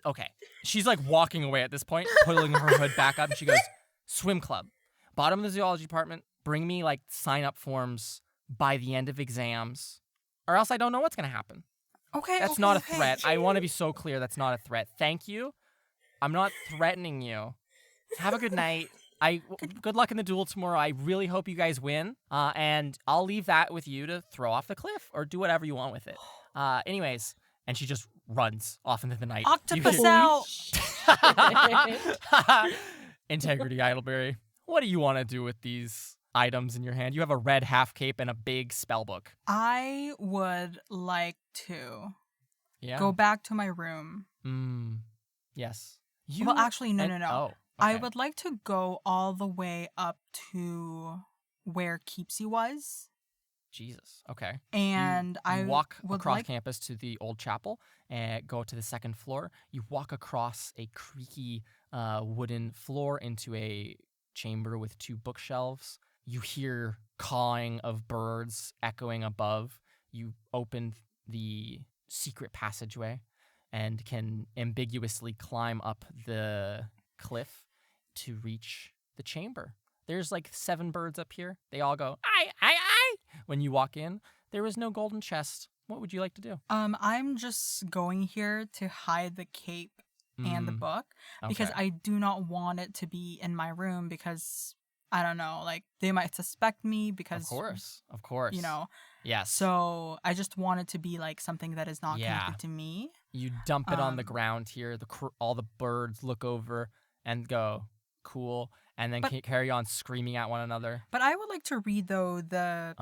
Okay. She's like walking away at this point, pulling her hood back up, and she goes, "Swim club, bottom of the zoology department. Bring me like sign up forms by the end of exams, or else I don't know what's gonna happen." Okay, that's not a threat. I want to be so clear. That's not a threat. Thank you. I'm not threatening you. Have a good night. Good luck in the duel tomorrow. I really hope you guys win. And I'll leave that with you to throw off the cliff or do whatever you want with it. Anyways, and she just runs off into the night. Octopus out. Integrity, Idleberry. What do you want to do with these items in your hand? You have a red half cape and a big spell book. I would like to go back to my room. Yes. Well, actually, no. Oh, okay. I would like to go all the way up to where Keepsy was. Jesus. Okay. And I walk across campus to the old chapel and go to the 2nd floor. You walk across a creaky wooden floor into a chamber with 2 bookshelves. You hear cawing of birds echoing above. You open the secret passageway and can ambiguously climb up the cliff to reach the chamber. There's like 7 birds up here. They all go, "Aye, aye, aye." When you walk in, there is no golden chest. What would you like to do? I'm just going here to hide the cape and the book because I do not want it to be in my room because I don't know, like they might suspect me because of course, you know. Yes. So I just want it to be like something that is not connected to me. You dump it on the ground here. All the birds look over and go, "Cool," and then carry on screaming at one another. But I would like to read though the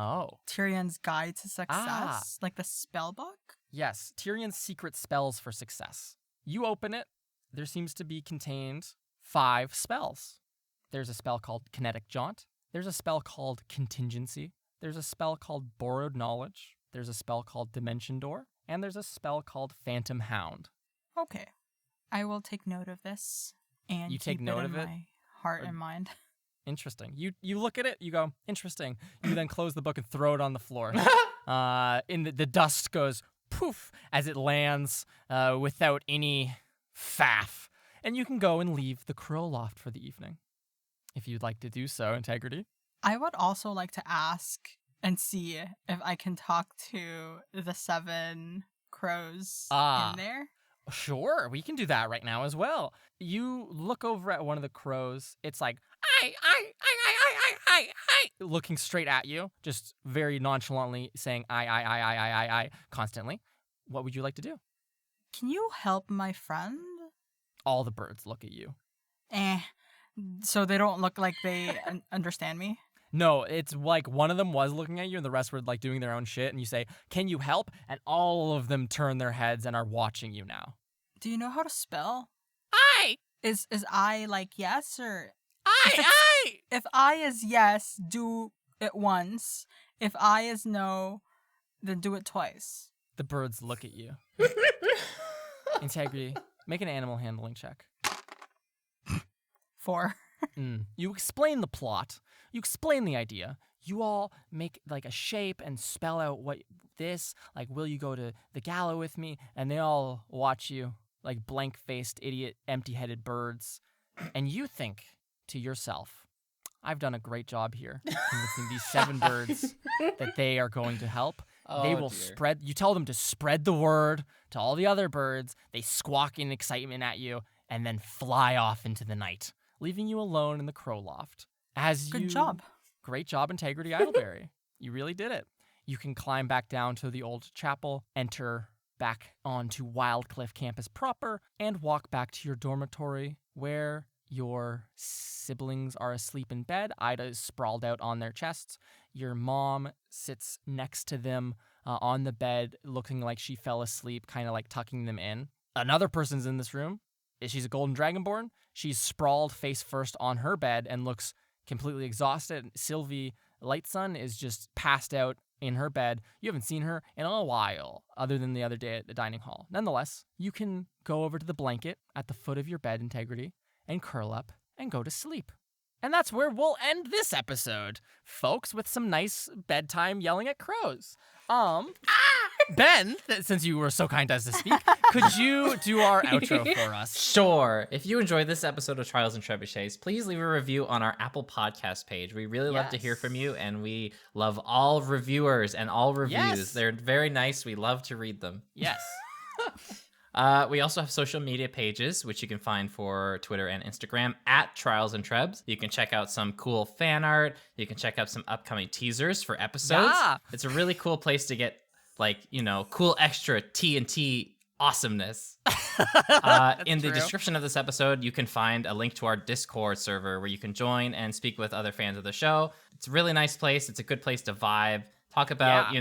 Tyrion's Guide to Success, like the spell book. Yes, Tyrion's secret spells for success. You open it. There seems to be contained 5 spells. There's a spell called Kinetic Jaunt. There's a spell called Contingency. There's a spell called Borrowed Knowledge. There's a spell called Dimension Door. And there's a spell called Phantom Hound. Okay. I will take note of this. And you take note of it? My heart and mind. Interesting. You look at it, you go, interesting. You then close the book and throw it on the floor. The dust goes poof as it lands without any faff. And you can go and leave the Crow Loft for the evening. If you'd like to do so, Integrity. I would also like to ask and see if I can talk to the 7 crows in there. Sure, we can do that right now as well. You look over at one of the crows. It's like, I, looking straight at you, just very nonchalantly saying, I, constantly. What would you like to do? Can you help my friend? All the birds look at you. So they don't look like they understand me? No, it's like one of them was looking at you and the rest were like doing their own shit. And you say, "Can you help?" And all of them turn their heads and are watching you now. Do you know how to spell? I. Is I like yes or? I. If I is yes, do it once. If I is no, then do it twice. The birds look at you. Integrity. Make an animal handling check. 4. You explain the plot. You explain the idea. You all make like a shape and spell out what this, like, will you go to the gala with me? And they all watch you like blank-faced, idiot, empty-headed birds. And you think to yourself, I've done a great job here convincing these 7 birds that they are going to help. They will spread, you tell them to spread the word to all the other birds. They squawk in excitement at you and then fly off into the night, leaving you alone in the crow loft. Good job. Great job, Integrity Idleberry. You really did it. You can climb back down to the old chapel, enter back onto Wildcliff campus proper, and walk back to your dormitory where your siblings are asleep in bed. Ida is sprawled out on their chests. Your mom sits next to them on the bed, looking like she fell asleep, kind of like tucking them in. Another person's in this room. She's a golden dragonborn. She's sprawled face first on her bed and looks completely exhausted. Sylvie Lightsun is just passed out in her bed. You haven't seen her in a while, other than the other day at the dining hall. Nonetheless, you can go over to the blanket at the foot of your bed, Integrity, and curl up and go to sleep. And that's where we'll end this episode, folks, with some nice bedtime yelling at crows. Ben, since you were so kind as to speak, could you do our outro for us? Sure. If you enjoyed this episode of Trials and Trebuchets, please leave a review on our Apple Podcast page. We really love to hear from you, and we love all reviewers and all reviews. Yes. They're very nice. We love to read them. Yes. We also have social media pages, which you can find for Twitter and Instagram at Trials and Trebs. You can check out some cool fan art. You can check out some upcoming teasers for episodes. Yeah. It's a really cool place to get, like, cool extra TNT awesomeness. In the description of this episode, you can find a link to our Discord server where you can join and speak with other fans of the show. It's a really nice place. It's a good place to vibe. Talk about,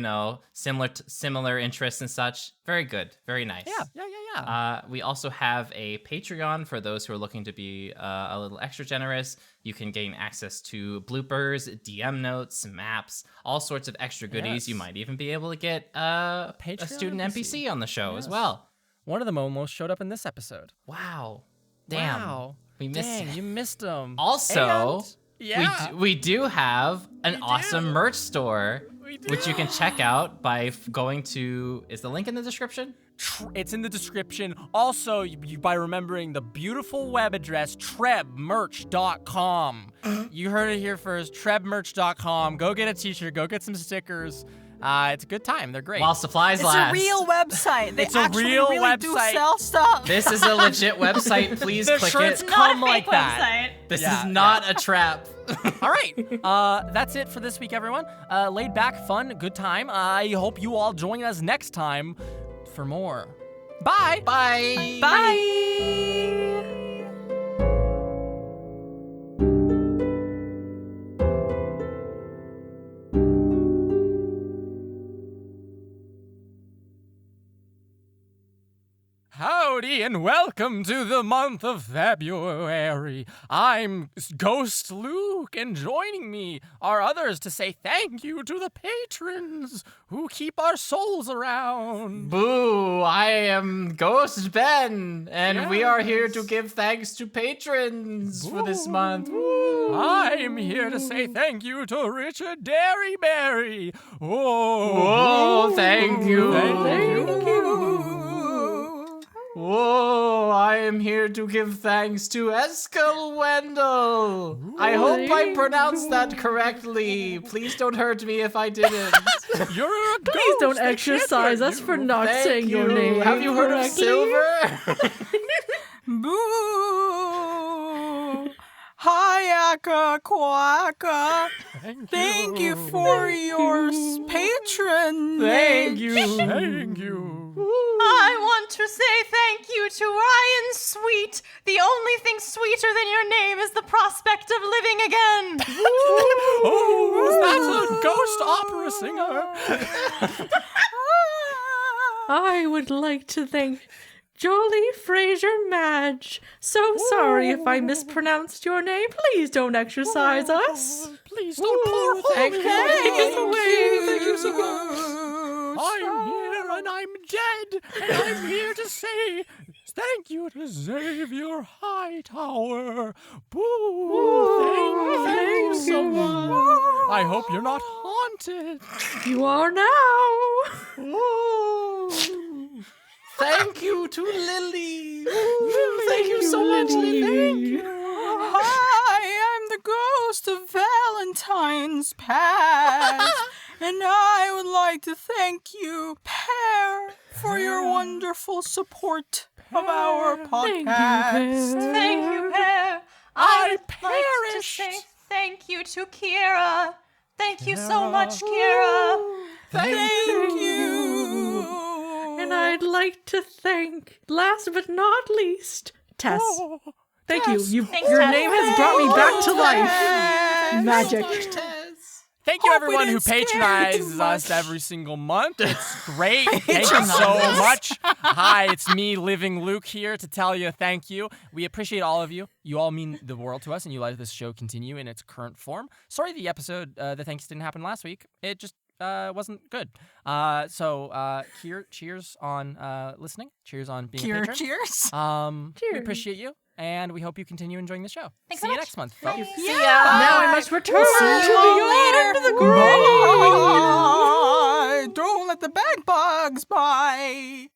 similar interests and such. Very good. Very nice. Yeah. We also have a Patreon for those who are looking to be a little extra generous. You can gain access to bloopers, DM notes, maps, all sorts of extra goodies. Yes. You might even be able to get a student NPC on the show as well. One of them almost showed up in this episode. Wow. Damn. Wow. We missed Dang, you missed him. Also, And, we do have an awesome merch store, which you can check out by going to... Is the link in the description? It's in the description. Also, by remembering the beautiful web address, trebmerch.com. You heard it here first, trebmerch.com. Go get a t-shirt. Go get some stickers. It's a good time. They're great. While supplies last. It's a real website. They It's a actually real really do website. sell stuff. This is a legit website. Please The click shirts it. come Not a like fake that. website. This Yeah, is not a trap. All right. That's it for this week, everyone. Laid back, fun, good time. I hope you all join us next time for more. Bye. Bye. Bye. Howdy and welcome to the month of February. I'm Ghost Luke, and joining me are others to say thank you to the patrons who keep our souls around. Boo, I am Ghost Ben, and we are here to give thanks to patrons for this month. Woo. I'm here to say thank you to Richard Derryberry. Whoa, thank you. Thank you. Whoa, I am here to give thanks to Eskel Wendell. I hope I pronounced that correctly. Please don't hurt me if I didn't. You're a ghost. Please don't They can't exercise hurt us you. for not Thank saying your you. name. Have you heard of correctly. Silver? Boo! Hayaka Kwaka. Thank you for your patron. Thank you. Thank you. I want to say thank you to Ryan Sweet. The only thing sweeter than your name is the prospect of living again. Oh, is that a ghost opera singer? I would like to thank Jolie Fraser Madge. So sorry if I mispronounced your name. Please don't exercise us. Please don't pour Thank holy you. Thank you so much. I'm here and I'm dead, and I'm here to say thank you to Xavier Hightower. Boo! Thank you so much. I hope you're not haunted. You are now. Thank you to Lily. Thank you so much, Lily. Hi, I'm the ghost of Valentine's past, and I would like to thank you, Pear, for your wonderful support of our podcast. Thank you, Pear. I'd like to say thank you to Kira. Thank you so much, Kira. Thank you. And I'd like to thank, last but not least, Tess. Thank you. Thanks, Your Tess. name has brought me back to life. Magic. Thank you, Hope we everyone who didn't scare you too patronizes us much. every single month. It's great. Thank you so much. Hi, it's me, Living Luke, here to tell you thank you. We appreciate all of you. You all mean the world to us, and you let this show continue in its current form. Sorry the episode, the thanks didn't happen last week. It just wasn't good. Cheers on listening. Cheers on being a patron. Cheers. We appreciate you, and we hope you continue enjoying the show. Thanks See so you much. next month, folks. Now I must return to later. the grave. Bye. Don't let the bed bugs bite.